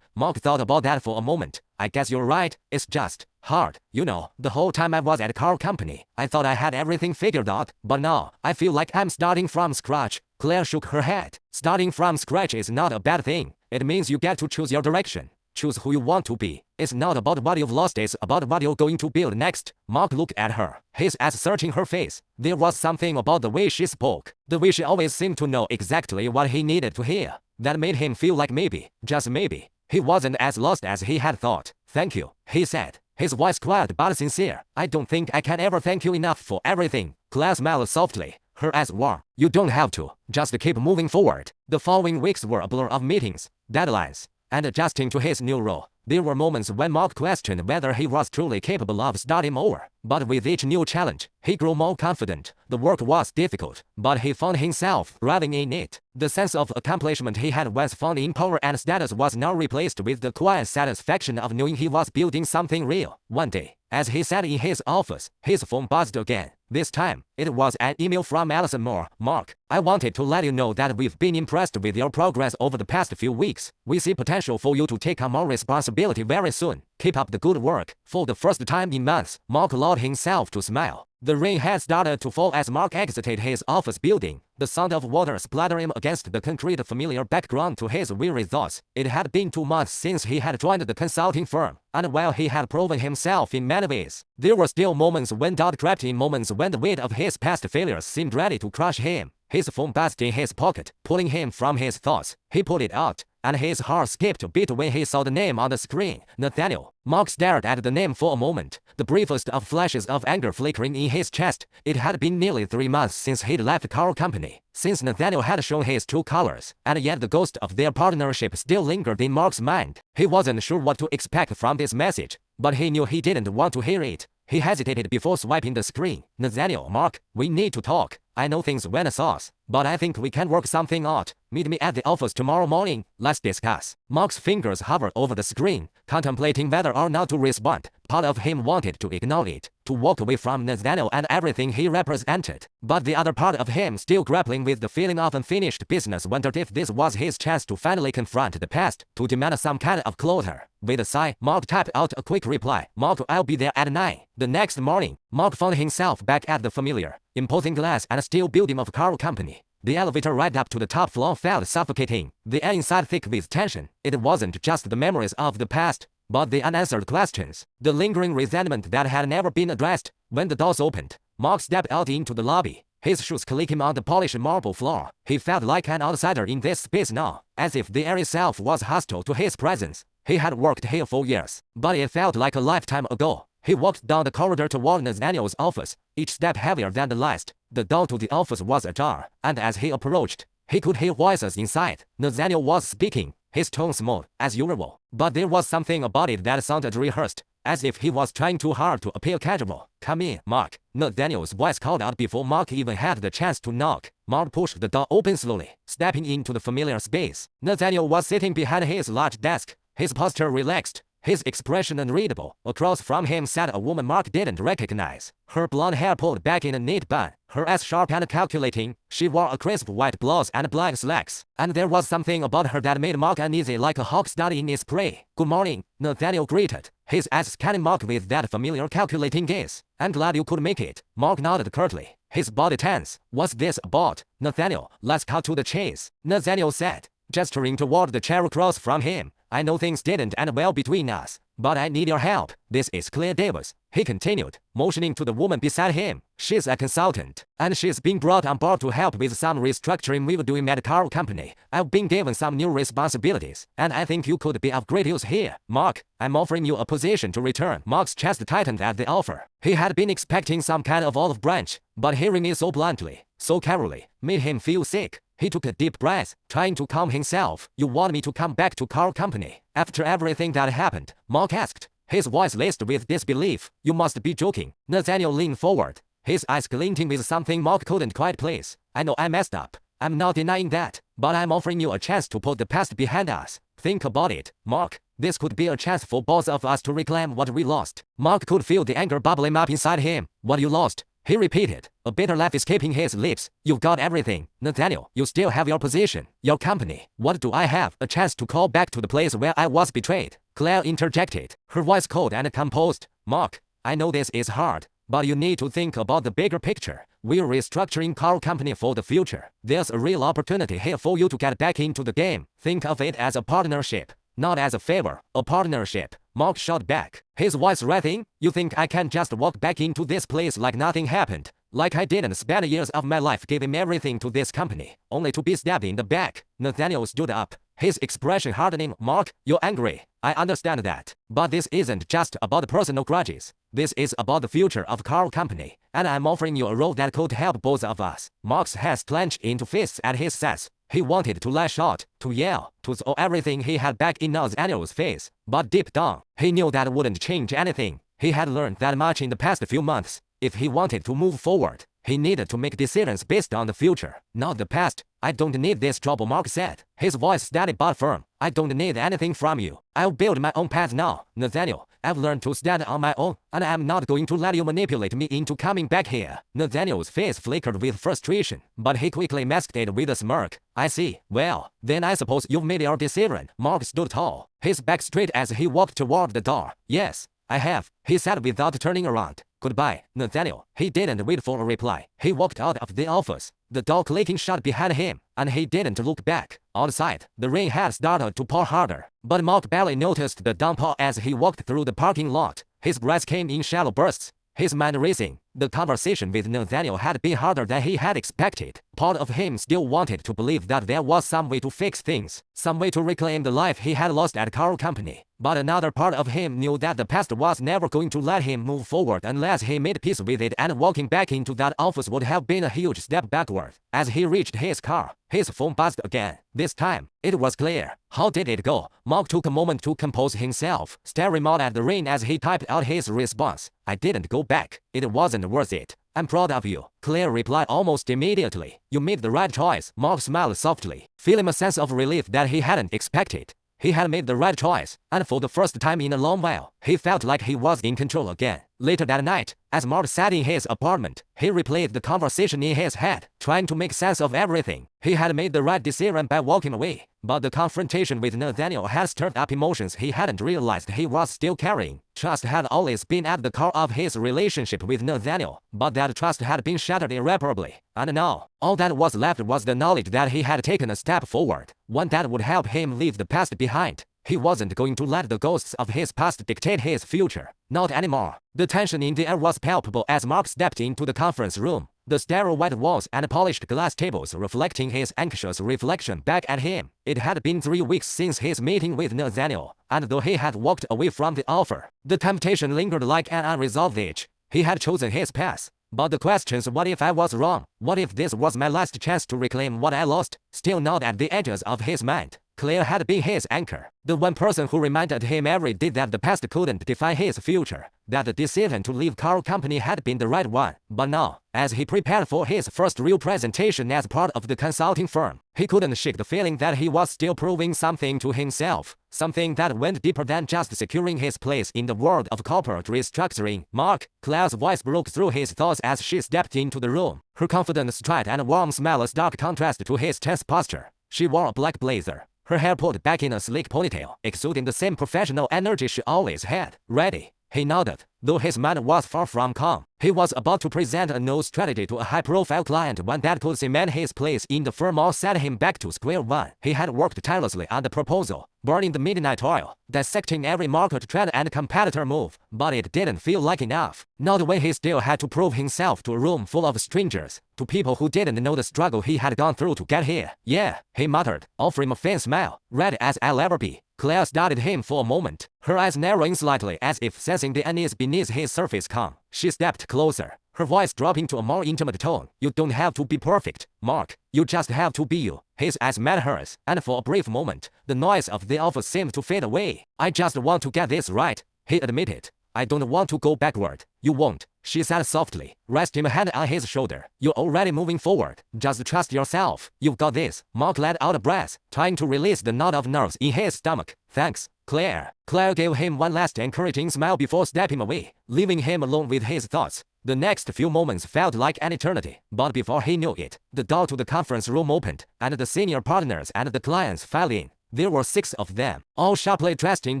Mark thought about that for a moment. "I guess you're right. It's just hard. You know, the whole time I was at a car company, I thought I had everything figured out, but now I feel like I'm starting from scratch." Claire shook her head. "Starting from scratch is not a bad thing. It means you get to choose your direction. Choose who you want to be. It's not about what you've lost, it's about what you're going to build next." Mark looked at her, his eyes searching her face. There was something about the way she spoke, the way she always seemed to know exactly what he needed to hear, that made him feel like maybe, just maybe, he wasn't as lost as he had thought. "Thank you," he said, his voice quiet but sincere. "I don't think I can ever thank you enough for everything." Claire smiled softly, her eyes warm. "You don't have to. Just keep moving forward." The following weeks were a blur of meetings, deadlines, and adjusting to his new role. There were moments when Mark questioned whether he was truly capable of starting over. But with each new challenge, he grew more confident. The work was difficult, but he found himself thriving in it. The sense of accomplishment he had once found in power and status was now replaced with the quiet satisfaction of knowing he was building something real. One day, as he sat in his office, his phone buzzed again. This time, it was an email from Alison Moore. "Mark, I wanted to let you know that we've been impressed with your progress over the past few weeks. We see potential for you to take on more responsibility very soon. Keep up the good work." For the first time in months, Mark allowed himself to smile. The rain had started to fall as Mark exited his office building, the sound of water splattering against the concrete a familiar background to his weary thoughts. It had been 2 months since he had joined the consulting firm, and while he had proven himself in many ways, there were still moments when doubt crept in, moments when the weight of his past failures seemed ready to crush him. His phone buzzed in his pocket, pulling him from his thoughts. He pulled it out, and his heart skipped a beat when he saw the name on the screen. Nathaniel. Mark stared at the name for a moment, the briefest of flashes of anger flickering in his chest. It had been nearly 3 months since he'd left the car company, since Nathaniel had shown his true colors, and yet the ghost of their partnership still lingered in Mark's mind. He wasn't sure what to expect from this message, but he knew he didn't want to hear it. He hesitated before swiping the screen. "Nathaniel, Mark, we need to talk. I know things went south, but I think we can work something out. Meet me at the office tomorrow morning. Let's discuss." Mark's fingers hovered over the screen, contemplating whether or not to respond. Part of him wanted to ignore it, to walk away from Nathaniel and everything he represented. But the other part of him, still grappling with the feeling of unfinished business, wondered if this was his chance to finally confront the past, to demand some kind of closure. With a sigh, Mark typed out a quick reply. "Mark, I'll be there at 9. The next morning, Mark found himself back at the familiar, imposing glass and steel building of car company. The elevator right up to the top floor felt suffocating, the air inside thick with tension. It wasn't just the memories of the past, but the unanswered questions, the lingering resentment that had never been addressed. When the doors opened, Mark stepped out into the lobby, his shoes clicking on the polished marble floor. He felt like an outsider in this space now, as if the air itself was hostile to his presence. He had worked here for years, but it felt like a lifetime ago. He walked down the corridor toward Nathaniel's office, each step heavier than the last. The door to the office was ajar, and as he approached, he could hear voices inside. Nathaniel was speaking, his tone smooth, as usual, but there was something about it that sounded rehearsed, as if he was trying too hard to appear casual. "Come in, Mark," Nathaniel's voice called out before Mark even had the chance to knock. Mark pushed the door open slowly, stepping into the familiar space. Nathaniel was sitting behind his large desk, his posture relaxed, his expression unreadable. Across from him sat a woman Mark didn't recognize, her blonde hair pulled back in a neat bun, her eyes sharp and calculating. She wore a crisp white blouse and black slacks, and there was something about her that made Mark uneasy, like a hawk studying its prey. "Good morning," Nathaniel greeted, his eyes scanning Mark with that familiar calculating gaze. "I'm glad you could make it," Mark nodded curtly, his body tense. "What's this about, Nathaniel? Let's cut to the chase," Nathaniel said, gesturing toward the chair across from him. I know things didn't end well between us, but I need your help. This is Claire Davis," he continued, motioning to the woman beside him. "She's a consultant, and she's been brought on board to help with some restructuring we're doing at our company. I've been given some new responsibilities, and I think you could be of great use here. Mark, I'm offering you a position to return." Mark's chest tightened at the offer. He had been expecting some kind of olive branch, but hearing it so bluntly, so casually, made him feel sick. He took a deep breath, trying to calm himself. "You want me to come back to our company after everything that happened?" Mark asked, his voice laced with disbelief. "You must be joking." Nathaniel leaned forward, his eyes glinting with something Mark couldn't quite place. "I know I messed up. I'm not denying that, but I'm offering you a chance to put the past behind us. Think about it, Mark. This could be a chance for both of us to reclaim what we lost." Mark could feel the anger bubbling up inside him. "What you lost?" he repeated, a bitter laugh escaping his lips. "You've got everything, Nathaniel. You still have your position, your company. What do I have? A chance to call back to the place where I was betrayed." Claire interjected, her voice cold and composed. "Mark, I know this is hard, but you need to think about the bigger picture. We're restructuring our company for the future. There's a real opportunity here for you to get back into the game. Think of it as a partnership, not as a favor. A partnership." Mark shot back, his voice writhing. "You think I can just walk back into this place like nothing happened? Like I didn't spend years of my life giving everything to this company, only to be stabbed in the back?" Nathaniel stood up, his expression hardening. "Mark, you're angry. I understand that. But this isn't just about personal grudges. This is about the future of our company, and I'm offering you a role that could help both of us." Mark's hands clenched into fists at his sides. He wanted to lash out, to yell, to throw everything he had back in Nathaniel's face, but deep down, he knew that wouldn't change anything. He had learned that much in the past few months. If he wanted to move forward, he needed to make decisions based on the future, not the past. "I don't need this trouble," Mark said, his voice steady but firm. "I don't need anything from you. I'll build my own path now, Nathaniel. I've learned to stand on my own, and I'm not going to let you manipulate me into coming back here." Nathaniel's face flickered with frustration, but he quickly masked it with a smirk. "I see. Well, then I suppose you've made your decision." Mark stood tall, his back straight as he walked toward the door. "Yes, I have," he said without turning around. "Goodbye, Nathaniel." He didn't wait for a reply. He walked out of the office, the door clicking shut behind him, and he didn't look back. Outside, the rain had started to pour harder, but Mark barely noticed the downpour as he walked through the parking lot. His breath came in shallow bursts, his mind racing. The conversation with Nathaniel had been harder than he had expected. Part of him still wanted to believe that there was some way to fix things, some way to reclaim the life he had lost at our company. But another part of him knew that the past was never going to let him move forward unless he made peace with it, and walking back into that office would have been a huge step backward. As he reached his car, his phone buzzed again. This time, it was Claire. "How did it go?" Mark took a moment to compose himself, staring out at the rain as he typed out his response. "I didn't go back. It wasn't worth it. I'm proud of you." Claire replied almost immediately. "You made the right choice." Mark smiled softly, feeling a sense of relief that he hadn't expected. He had made the right choice, and for the first time in a long while, he felt like he was in control again. Later that night, as Mark sat in his apartment, he replayed the conversation in his head, trying to make sense of everything. He had made the right decision by walking away, but the confrontation with Nathaniel had stirred up emotions he hadn't realized he was still carrying. Trust had always been at the core of his relationship with Nathaniel, but that trust had been shattered irreparably. And now, all that was left was the knowledge that he had taken a step forward, one that would help him leave the past behind. He wasn't going to let the ghosts of his past dictate his future. Not anymore. The tension in the air was palpable as Mark stepped into the conference room, the sterile white walls and polished glass tables reflecting his anxious reflection back at him. It had been 3 weeks since his meeting with Nathaniel, and though he had walked away from the offer, the temptation lingered like an unresolved itch. He had chosen his path, but the questions, what if I was wrong? What if this was my last chance to reclaim what I lost? Still gnawed at the edges of his mind. Claire had been his anchor, the one person who reminded him every day that the past couldn't define his future, that the decision to leave our company had been the right one. But now, as he prepared for his first real presentation as part of the consulting firm, he couldn't shake the feeling that he was still proving something to himself, something that went deeper than just securing his place in the world of corporate restructuring. "Mark," Claire's voice broke through his thoughts as she stepped into the room, her confident stride and warm smile a stark contrast to his tense posture. She wore a black blazer, her hair pulled back in a sleek ponytail, exuding the same professional energy she always had. "Ready?" He nodded, though his mind was far from calm. He was about to present a no strategy to a high-profile client when that could cement his place in the firm or set him back to square one. He had worked tirelessly on the proposal, burning the midnight oil, dissecting every market trend and competitor move, but it didn't feel like enough. Not when he still had to prove himself to a room full of strangers, to people who didn't know the struggle he had gone through to get here. Yeah, he muttered, offering a faint smile, ready as I'll ever be. Claire studied him for a moment, her eyes narrowing slightly as if sensing the unease beneath his surface calm. She stepped closer, her voice dropping to a more intimate tone. You don't have to be perfect, Mark. You just have to be you. His eyes met hers, and for a brief moment, the noise of the offer seemed to fade away. I just want to get this right, he admitted. I don't want to go backward. You won't, she said softly, resting a hand on his shoulder. You're already moving forward. Just trust yourself. You've got this. Mark let out a breath, trying to release the knot of nerves in his stomach. Thanks, Claire. Claire gave him one last encouraging smile before stepping away, leaving him alone with his thoughts. The next few moments felt like an eternity, but before he knew it, the door to the conference room opened, and the senior partners and the clients filed in. There were 6 of them, all sharply dressed in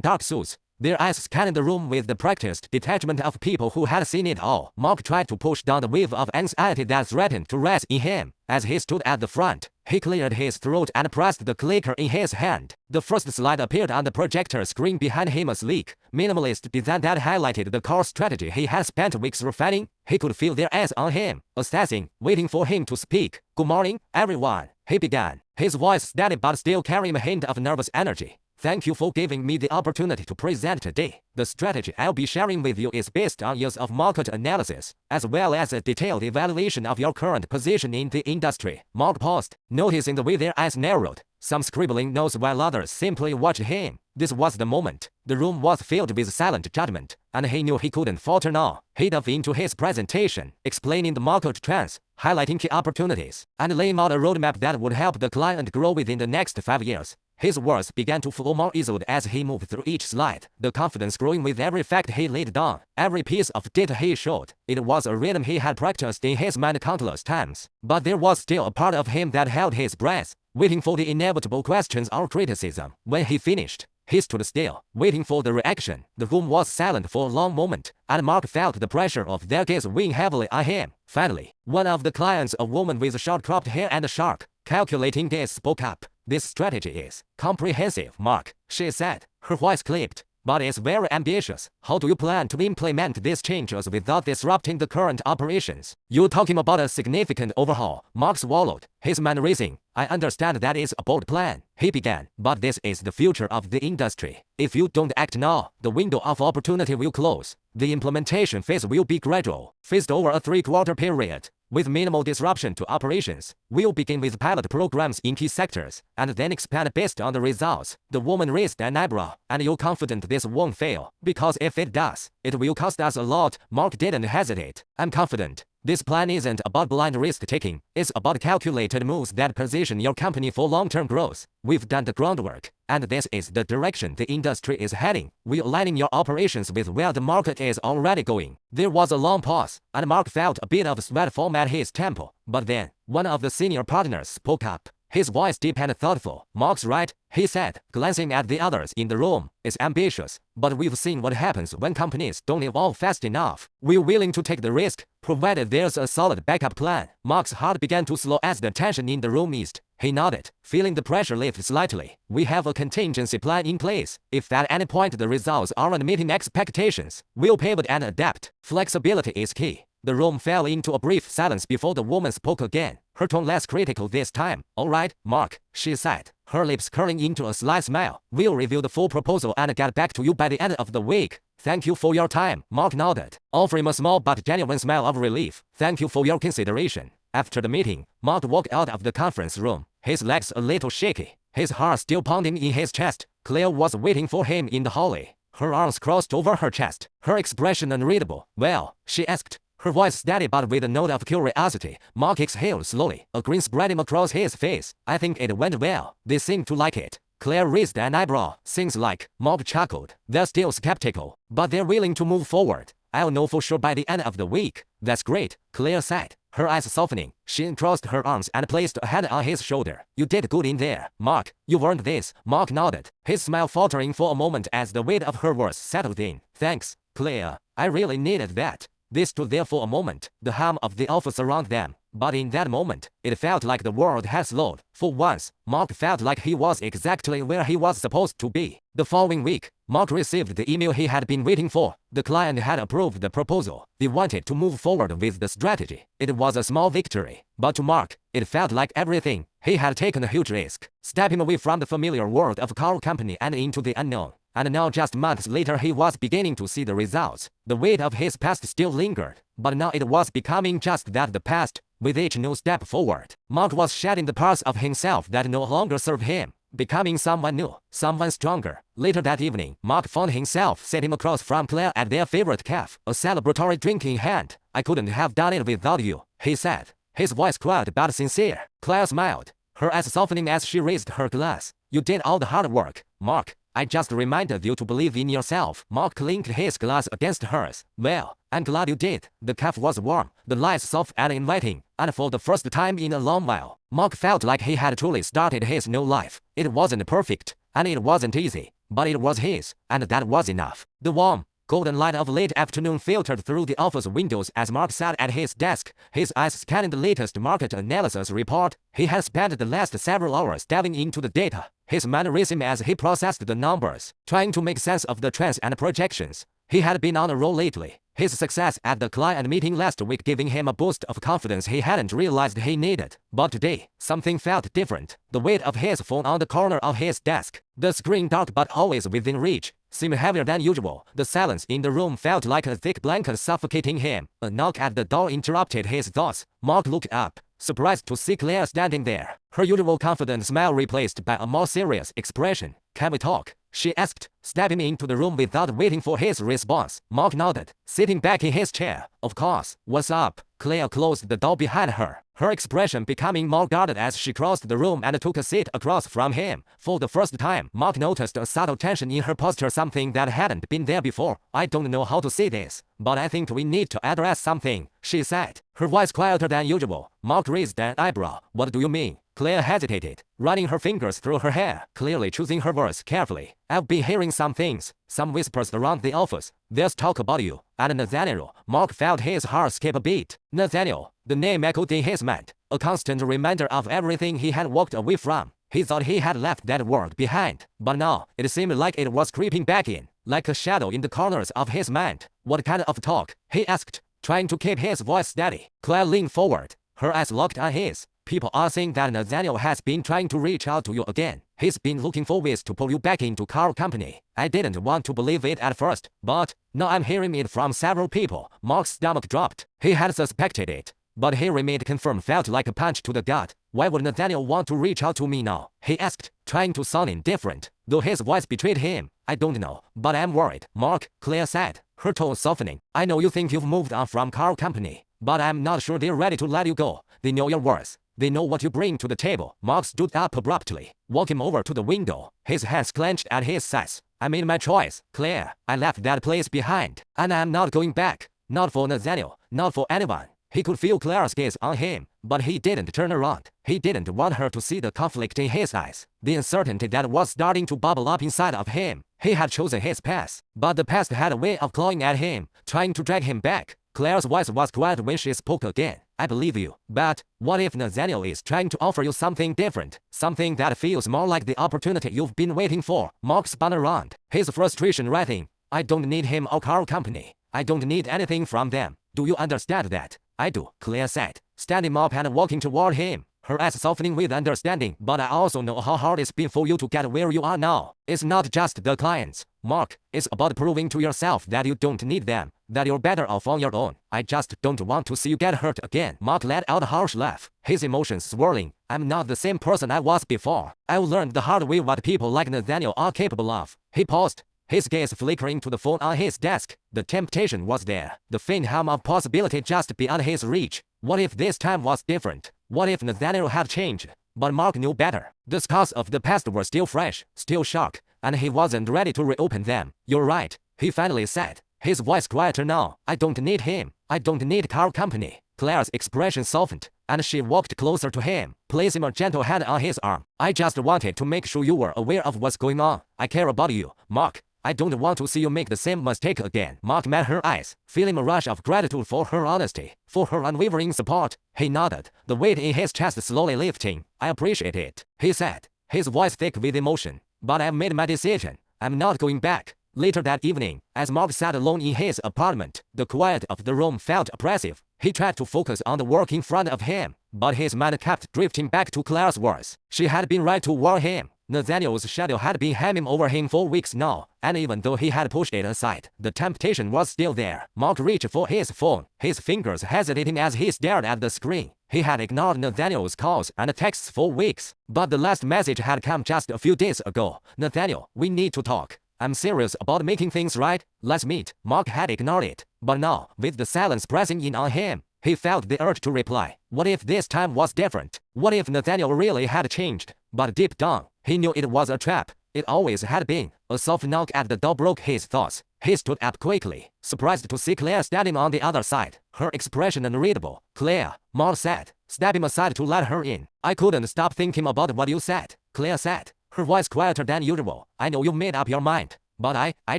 dark suits. Their eyes scanned the room with the practiced detachment of people who had seen it all. Mark tried to push down the wave of anxiety that threatened to rise in him. As he stood at the front, he cleared his throat and pressed the clicker in his hand. The first slide appeared on the projector screen behind him, a sleek, minimalist design that highlighted the core strategy he had spent weeks refining. He could feel their eyes on him, assessing, waiting for him to speak. Good morning, everyone, he began, his voice steady but still carrying a hint of nervous energy. Thank you for giving me the opportunity to present today. The strategy I'll be sharing with you is based on years of market analysis, as well as a detailed evaluation of your current position in the industry. Mark paused, noticing the way their eyes narrowed, some scribbling notes while others simply watched him. This was the moment. The room was filled with silent judgment, and he knew he couldn't falter now. He dove into his presentation, explaining the market trends, highlighting key opportunities, and laying out a roadmap that would help the client grow within the next 5 years. His words began to flow more easily as he moved through each slide, the confidence growing with every fact he laid down, every piece of data he showed. It was a rhythm he had practiced in his mind countless times, but there was still a part of him that held his breath, waiting for the inevitable questions or criticism. When he finished, he stood still, waiting for the reaction. The room was silent for a long moment, and Mark felt the pressure of their gaze weighing heavily on him. Finally, one of the clients, a woman with short-cropped hair and a sharp, calculating gaze, spoke up. This strategy is comprehensive, Mark, she said, her voice clipped, but it's very ambitious. How do you plan to implement these changes without disrupting the current operations? You're talking about a significant overhaul. Mark swallowed, his mind racing. I understand that is a bold plan, he began, but this is the future of the industry. If you don't act now, the window of opportunity will close. The implementation phase will be gradual, phased over a 3-quarter period, with minimal disruption to operations. We'll begin with pilot programs in key sectors, and then expand based on the results. The woman raised an eyebrow. And you're confident this won't fail? Because if it does, it will cost us a lot. Mark didn't hesitate. I'm confident. This plan isn't about blind risk-taking, it's about calculated moves that position your company for long-term growth. We've done the groundwork, and this is the direction the industry is heading. We're aligning your operations with where the market is already going. There was a long pause, and Mark felt a bit of sweat form at his temple. But then, one of the senior partners spoke up, his voice deep and thoughtful. Mark's right, he said, glancing at the others in the room. It's ambitious, but we've seen what happens when companies don't evolve fast enough. We're willing to take the risk, provided there's a solid backup plan. Mark's heart began to slow as the tension in the room eased. He nodded, feeling the pressure lift slightly. We have a contingency plan in place. If at any point the results aren't meeting expectations, we'll pivot and adapt. Flexibility is key. The room fell into a brief silence before the woman spoke again, her tone less critical this time. All right, Mark, she said, her lips curling into a slight smile. We'll review the full proposal and get back to you by the end of the week. Thank you for your time. Mark nodded, offering a small but genuine smile of relief. Thank you for your consideration. After the meeting, Mark walked out of the conference room, his legs a little shaky, his heart still pounding in his chest. Claire was waiting for him in the hallway, her arms crossed over her chest, her expression unreadable. Well, she asked, her voice steady but with a note of curiosity. Mark exhaled slowly, a grin spreading across his face. I think it went well. They seemed to like it. Claire raised an eyebrow. Seems like, Mark chuckled. They're still skeptical, but they're willing to move forward. I'll know for sure by the end of the week. That's great, Claire said, her eyes softening. She uncrossed her arms and placed a hand on his shoulder. You did good in there, Mark. You've earned this. Mark nodded, his smile faltering for a moment as the weight of her words settled in. Thanks, Claire, I really needed that. They stood there for a moment, the hum of the office around them. But in that moment, it felt like the world had slowed. For once, Mark felt like he was exactly where he was supposed to be. The following week, Mark received the email he had been waiting for. The client had approved the proposal. They wanted to move forward with the strategy. It was a small victory. But to Mark, it felt like everything. He had taken a huge risk, stepping away from the familiar world of car company and into the unknown. And now just months later he was beginning to see the results. The weight of his past still lingered, but now it was becoming just that, the past. With each new step forward, Mark was shedding the parts of himself that no longer served him, becoming someone new, someone stronger. Later that evening, Mark found himself sitting across from Claire at their favorite cafe, a celebratory drink in hand. "I couldn't have done it without you," he said, his voice quiet but sincere. Claire smiled, her eyes softening as she raised her glass. "You did all the hard work, Mark. I just reminded you to believe in yourself." Mark clinked his glass against hers. "Well, I'm glad you did." The cafe was warm, the lights soft and inviting, and for the first time in a long while, Mark felt like he had truly started his new life. It wasn't perfect, and it wasn't easy, but it was his, and that was enough. The warm, golden light of late afternoon filtered through the office windows as Mark sat at his desk, his eyes scanning the latest market analysis report. He had spent the last several hours delving into the data, his mind racing as he processed the numbers, trying to make sense of the trends and projections. He had been on a roll lately, his success at the client meeting last week giving him a boost of confidence he hadn't realized he needed. But today, something felt different. The weight of his phone on the corner of his desk, the screen dark but always within reach, seemed heavier than usual. The silence in the room felt like a thick blanket suffocating him. A knock at the door interrupted his thoughts. Mark looked up, surprised to see Claire standing there, her usual confident smile replaced by a more serious expression. "Can we talk?" she asked, stepping into the room without waiting for his response. Mark nodded, sitting back in his chair. "Of course. What's up?" Claire closed the door behind her, her expression becoming more guarded as she crossed the room and took a seat across from him. For the first time, Mark noticed a subtle tension in her posture, something that hadn't been there before. "I don't know how to say this, but I think we need to address something," she said, her voice quieter than usual. Mark raised an eyebrow. "What do you mean?" Claire hesitated, running her fingers through her hair, clearly choosing her words carefully. "I've been hearing some things, some whispers around the office. There's talk about you and Nathaniel." Mark felt his heart skip a beat. Nathaniel, the name echoed in his mind, a constant reminder of everything he had walked away from. He thought he had left that world behind, but now it seemed like it was creeping back in, like a shadow in the corners of his mind. "What kind of talk?" he asked, trying to keep his voice steady. Claire leaned forward, her eyes locked on his. "People are saying that Nathaniel has been trying to reach out to you again. He's been looking for ways to pull you back into car company." I didn't want to believe it at first, but now I'm hearing it from several people. Mark's stomach dropped. He had suspected it, but he remained confirmed. Felt like a punch to the gut. "Why would Nathaniel want to reach out to me now?" he asked, trying to sound indifferent, though his voice betrayed him. "I don't know, but I'm worried, Mark," Claire said, her tone softening. "I know you think you've moved on from car company, but I'm not sure they're ready to let you go. They know your worth. They know what you bring to the table." Mark stood up abruptly, walking over to the window, his hands clenched at his sides. "I made my choice, Claire. I left that place behind, and I'm not going back. Not for Nathaniel, not for anyone." He could feel Claire's gaze on him, but he didn't turn around. He didn't want her to see the conflict in his eyes, the uncertainty that was starting to bubble up inside of him. He had chosen his path, but the past had a way of clawing at him, trying to drag him back. Claire's voice was quiet when she spoke again. "I believe you, but what if Nathaniel is trying to offer you something different, something that feels more like the opportunity you've been waiting for?" Mark spun around, his frustration rising. "I don't need him or car company. I don't need anything from them. Do you understand that?" "I do," Claire said, standing up and walking toward him, her eyes softening with understanding. "But I also know how hard it's been for you to get where you are now. It's not just the clients, Mark. It's about proving to yourself that you don't need them, that you're better off on your own. I just don't want to see you get hurt again." Mark let out a harsh laugh, his emotions swirling. "I'm not the same person I was before. I learned the hard way what people like Nathaniel are capable of." He paused, his gaze flickering to the phone on his desk. The temptation was there, the faint hum of possibility just beyond his reach. What if this time was different? What if Nathaniel had changed? But Mark knew better. The scars of the past were still fresh, still sharp, and he wasn't ready to reopen them. "You're right," he finally said, his voice quieter now. "I don't need him. I don't need car company." Claire's expression softened, and she walked closer to him, placing a gentle hand on his arm. "I just wanted to make sure you were aware of what's going on. I care about you, Mark. I don't want to see you make the same mistake again. Mark met her eyes, feeling a rush of gratitude for her honesty, for her unwavering support. He nodded, the weight in his chest slowly lifting. I appreciate it, he said, his voice thick with emotion. But I've made my decision. I'm not going back. Later that evening, as Mark sat alone in his apartment, the quiet of the room felt oppressive. He tried to focus on the work in front of him, but his mind kept drifting back to Claire's words. She had been right to warn him. Nathaniel's shadow had been hanging over him for weeks now, and even though he had pushed it aside, the temptation was still there. Mark reached for his phone, his fingers hesitating as he stared at the screen. He had ignored Nathaniel's calls and texts for weeks, but the last message had come just a few days ago. Nathaniel, we need to talk. I'm serious about making things right. Let's meet. Mark had ignored it, but now, with the silence pressing in on him, he felt the urge to reply. What if this time was different? What if Nathaniel really had changed? But deep down, he knew it was a trap. It always had been. A soft knock at the door broke his thoughts. He stood up quickly, surprised to see Claire standing on the other side, her expression unreadable. Claire, Mark said, stepping aside to let her in. I couldn't stop thinking about what you said, Claire said, her voice quieter than usual. I know you made up your mind, but I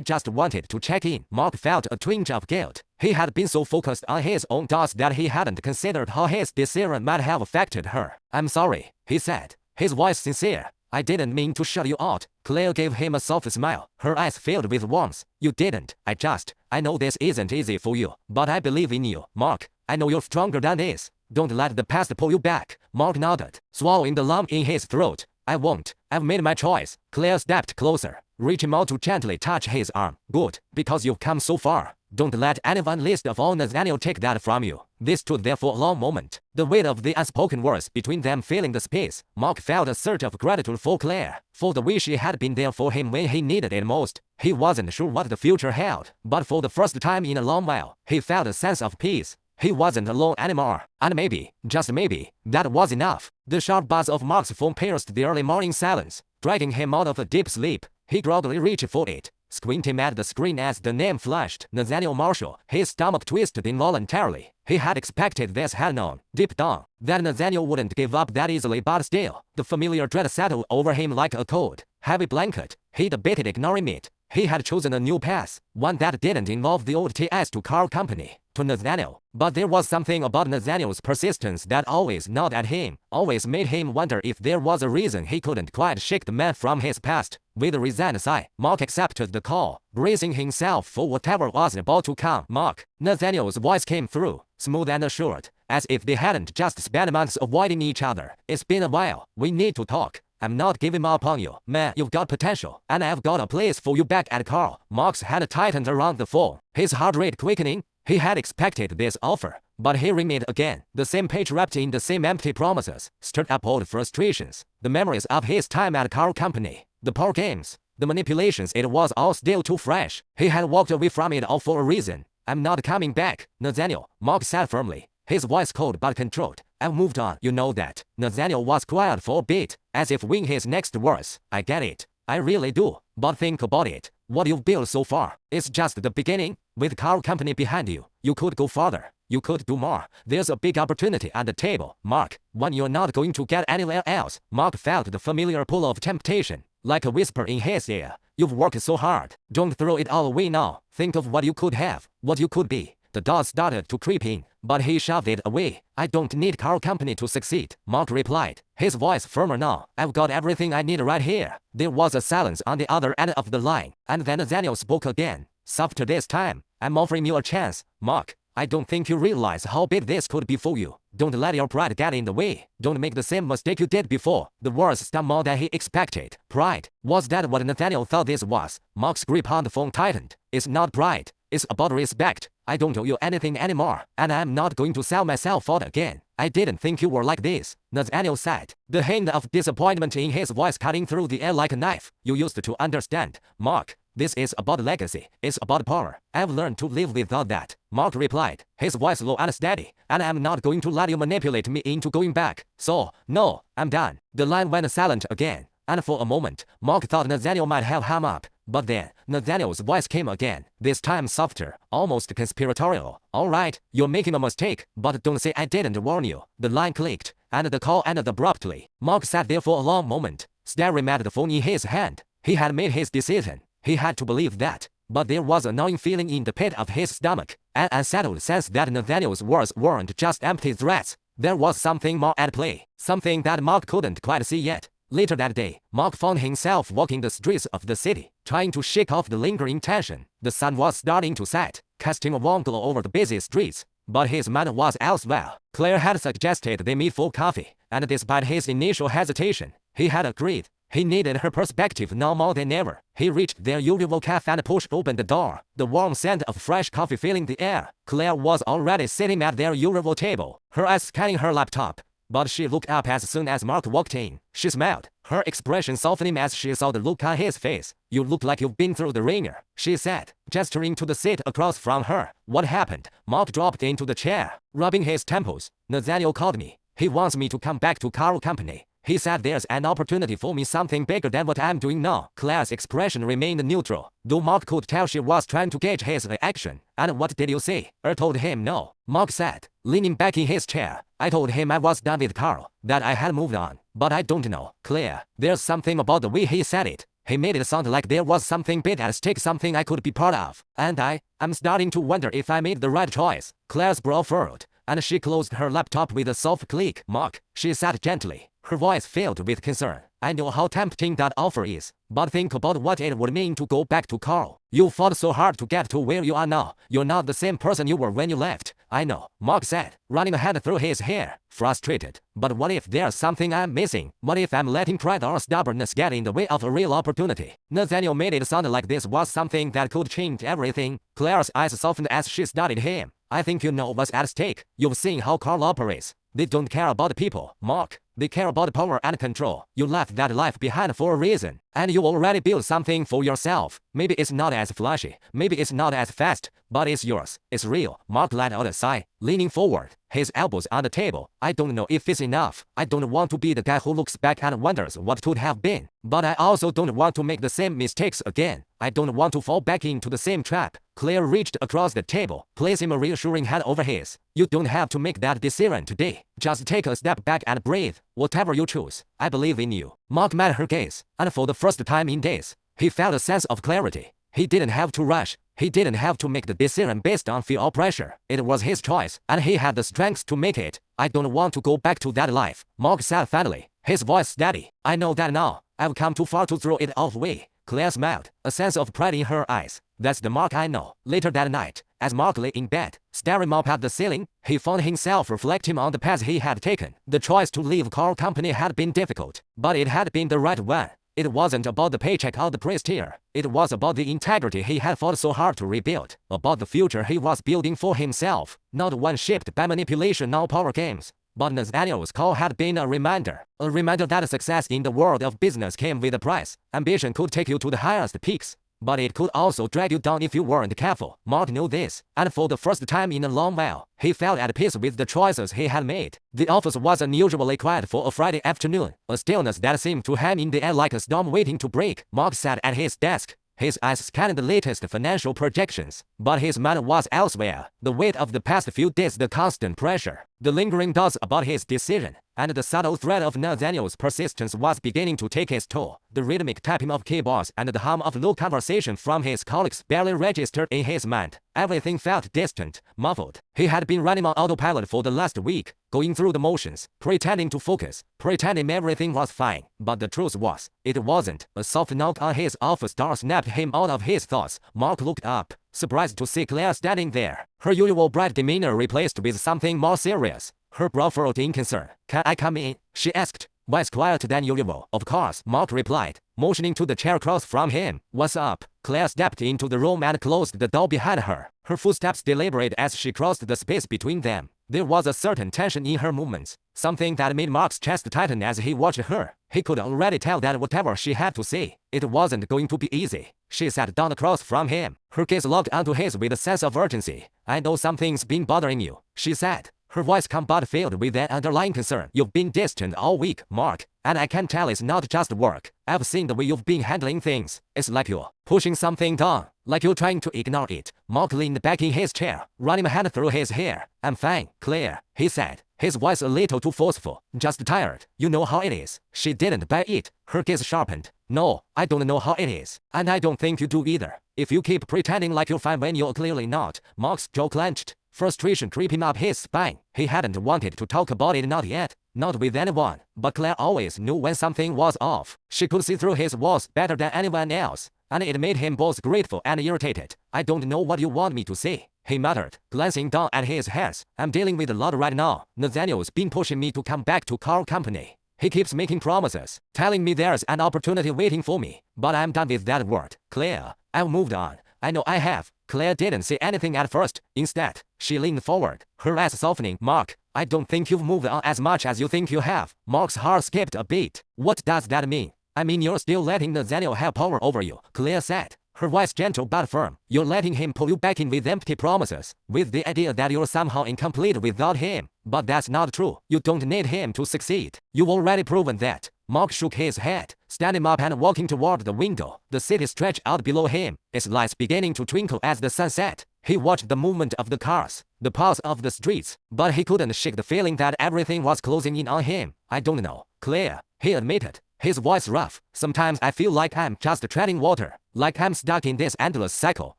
just wanted to check in. Mark felt a twinge of guilt. He had been so focused on his own thoughts that he hadn't considered how his decision might have affected her. I'm sorry, he said, his voice sincere. I didn't mean to shut you out. Claire gave him a soft smile, her eyes filled with warmth. You didn't. I know this isn't easy for you, but I believe in you, Mark. I know you're stronger than this. Don't let the past pull you back. Mark nodded, swallowing the lump in his throat. I won't. I've made my choice. Claire stepped closer, reaching out to gently touch his arm. Good, because you've come so far. Don't let anyone least of all Nathaniel take that from you. They stood there for a long moment, the weight of the unspoken words between them filling the space. Mark felt a surge of gratitude for Claire, for the way she had been there for him when he needed it most. He wasn't sure what the future held, but for the first time in a long while, he felt a sense of peace. He wasn't alone anymore, and maybe, just maybe, that was enough. The sharp buzz of Mark's phone pierced the early morning silence, dragging him out of a deep sleep. He groggily reached for it, squinting at the screen as the name flashed. Nathaniel Marshall. His stomach twisted involuntarily. He had expected this, had known, deep down, that Nathaniel wouldn't give up that easily, but still, the familiar dread settled over him like a cold, heavy blanket. He debated ignoring it. He had chosen a new path, one that didn't involve the old ties to car company, to Nathaniel. But there was something about Nathaniel's persistence that always gnawed at him, always made him wonder if there was a reason he couldn't quite shake the man from his past. With a resigned sigh, Mark accepted the call, bracing himself for whatever was about to come. Mark, Nathaniel's voice came through, smooth and assured, as if they hadn't just spent months avoiding each other. It's been a while. We need to talk. I'm not giving up on you, man. You've got potential, and I've got a place for you back at Carl. Mark's hand tightened around the phone, his heart rate quickening. He had expected this offer, but hearing it again, the same page wrapped in the same empty promises, stirred up old frustrations. The memories of his time at Carl Company, the power games, the manipulations, it was all still too fresh. He had walked away from it all for a reason. I'm not coming back, Nathaniel, Mark said firmly, his voice cold but controlled. I've moved on, you know that. Nathaniel was quiet for a bit, as if weighing his next words. I get it. I really do. But think about it. What you've built so far, it's just the beginning. With Carl Company behind you, you could go farther. You could do more. There's a big opportunity at the table, Mark, one you're not going to get anywhere else. Mark felt the familiar pull of temptation, like a whisper in his ear. You've worked so hard. Don't throw it all away now. Think of what you could have, what you could be. The doubt started to creep in, but he shoved it away. I don't need Carl Company to succeed, Mark replied, his voice firmer now. I've got everything I need right here. There was a silence on the other end of the line, and then Nathaniel spoke again, softer this time. I'm offering you a chance, Mark. I don't think you realize how big this could be for you. Don't let your pride get in the way. Don't make the same mistake you did before. The words stung more than he expected. Pride? Was that what Nathaniel thought this was? Mark's grip on the phone tightened. It's not pride. It's about respect. I don't owe you anything anymore, and I'm not going to sell myself out again. I didn't think you were like this, Nathaniel said, the hint of disappointment in his voice cutting through the air like a knife. You used to understand, Mark. This is about legacy. It's about power. I've learned to live without that, Mark replied, his voice low and steady, and I'm not going to let you manipulate me into going back. So, no, I'm done. The line went silent again, and for a moment, Mark thought Nathaniel might have hung up. But then, Nathaniel's voice came again, this time softer, almost conspiratorial. All right, you're making a mistake, but don't say I didn't warn you. The line clicked, and the call ended abruptly. Mark sat there for a long moment, staring at the phone in his hand. He had made his decision. He had to believe that. But there was a gnawing feeling in the pit of his stomach, an unsettled sense that Nathaniel's words weren't just empty threats. There was something more at play, something that Mark couldn't quite see yet. Later that day, Mark found himself walking the streets of the city, trying to shake off the lingering tension. The sun was starting to set, casting a warm glow over the busy streets, but his mind was elsewhere. Claire had suggested they meet for coffee, and despite his initial hesitation, he had agreed. He needed her perspective now more than ever. He reached their usual cafe and pushed open the door, the warm scent of fresh coffee filling the air. Claire was already sitting at their usual table, her eyes scanning her laptop. But she looked up as soon as Mark walked in. She smiled, her expression softening as she saw the look on his face. "You look like you've been through the ringer," she said, gesturing to the seat across from her. "What happened?" Mark dropped into the chair, rubbing his temples. "Nathaniel called me. He wants me to come back to Carl Company. He said there's an opportunity for me, something bigger than what I'm doing now." Claire's expression remained neutral, though Mark could tell she was trying to gauge his reaction. "And what did you say?" told him no, Mark said, leaning back in his chair. "I told him I was done with Carl, that I had moved on. But I don't know, Claire. There's something about the way he said it. He made it sound like there was something big at stake, something I could be part of. And I'm starting to wonder if I made the right choice." Claire's brow furrowed, and she closed her laptop with a soft click. "Mark," she said gently, her voice filled with concern, "I know how tempting that offer is, but think about what it would mean to go back to Carl. You fought so hard to get to where you are now. You're not the same person you were when you left." "I know," Mark said, running a hand through his hair, frustrated. "But what if there's something I'm missing? What if I'm letting pride or stubbornness get in the way of a real opportunity?" Nathaniel made it sound like this was something that could change everything. Claire's eyes softened as she studied him. "I think you know what's at stake. You've seen how Carl operates. They don't care about people, Mark. They care about power and control. You left that life behind for a reason, and you already built something for yourself. Maybe it's not as flashy, maybe it's not as fast, but it's yours. It's real." Mark let out a sigh, leaning forward, his elbows on the table. "I don't know if it's enough. I don't want to be the guy who looks back and wonders what could have been. But I also don't want to make the same mistakes again. I don't want to fall back into the same trap." Claire reached across the table, placing a reassuring hand over his. "You don't have to make that decision today. Just take a step back and breathe. Whatever you choose, I believe in you." Mark met her gaze, and for the first time in days, he felt a sense of clarity. He didn't have to rush. He didn't have to make the decision based on fear or pressure. It was his choice, and he had the strength to make it. "I don't want to go back to that life," Mark said finally, his voice steady. "I know that now. I've come too far to throw it all away." Claire smiled, a sense of pride in her eyes. "That's the Mark I know." Later that night, as Mark lay in bed, staring up at the ceiling, he found himself reflecting on the path he had taken. The choice to leave Carl Company had been difficult, but it had been the right one. It wasn't about the paycheck or the prestige. It was about the integrity he had fought so hard to rebuild, about the future he was building for himself, not one shaped by manipulation or power games. But Nathaniel's call had been a reminder that success in the world of business came with a price. Ambition could take you to the highest peaks, but it could also drag you down if you weren't careful. Mark knew this, and for the first time in a long while, he felt at peace with the choices he had made. The office was unusually quiet for a Friday afternoon, a stillness that seemed to hang in the air like a storm waiting to break. Mark sat at his desk, his eyes scanned the latest financial projections, but his mind was elsewhere. The weight of the past few days, the constant pressure, the lingering doubts about his decision, and the subtle threat of Nathaniel's persistence was beginning to take its toll. The rhythmic tapping of keyboards and the hum of low conversation from his colleagues barely registered in his mind. Everything felt distant, muffled. He had been running on autopilot for the last week, going through the motions, pretending to focus, pretending everything was fine. But the truth was, it wasn't. A soft knock on his office door snapped him out of his thoughts. Mark looked up, surprised to see Claire standing there, her usual bright demeanor replaced with something more serious. Her brow furrowed in concern. "Can I come in?" she asked. "Why, it's quieter than usual." "Of course," Mark replied, motioning to the chair across from him. "What's up?" Claire stepped into the room and closed the door behind her, her footsteps deliberate as she crossed the space between them. There was a certain tension in her movements, something that made Mark's chest tighten as he watched her. He could already tell that whatever she had to say, it wasn't going to be easy. She sat down across from him, her gaze locked onto his with a sense of urgency. "I know something's been bothering you," she said, her voice calm but filled with an underlying concern. "You've been distant all week, Mark, and I can tell it's not just work. I've seen the way you've been handling things. It's like you're pushing something down, like you're trying to ignore it." Mark leaned back in his chair, running a hand through his hair. "I'm fine, Claire," he said, his voice a little too forceful. "Just tired. You know how it is." She didn't buy it. Her gaze sharpened, No, I don't know how it is. And I don't think you do either. If you keep pretending like you're fine when you're clearly not. Mark's jaw clenched. Frustration creeping up his spine. He hadn't wanted to talk about it, not yet. Not with anyone. But Claire always knew when something was off. She could see through his walls better than anyone else. And it made him both grateful and irritated. I don't know what you want me to say, he muttered, glancing down at his hands. I'm dealing with a lot right now. Nathaniel's been pushing me to come back to Carl Company. He keeps making promises, telling me there's an opportunity waiting for me. But I'm done with that word, Claire. I've moved on. I know I have. Claire didn't say anything at first. Instead, she leaned forward, her eyes softening. Mark, I don't think you've moved on as much as you think you have. Mark's heart skipped a beat. What does that mean? I mean you're still letting Nathaniel have power over you, Claire said, her voice gentle but firm. You're letting him pull you back in with empty promises, with the idea that you're somehow incomplete without him. But that's not true. You don't need him to succeed. You've already proven that. Mark shook his head, standing up and walking toward the window. The city stretched out below him, its lights beginning to twinkle as the sun set. He watched the movement of the cars, the pulse of the streets, but he couldn't shake the feeling that everything was closing in on him. I don't know, Claire, he admitted, his voice rough. Sometimes I feel like I'm just treading water, like I'm stuck in this endless cycle.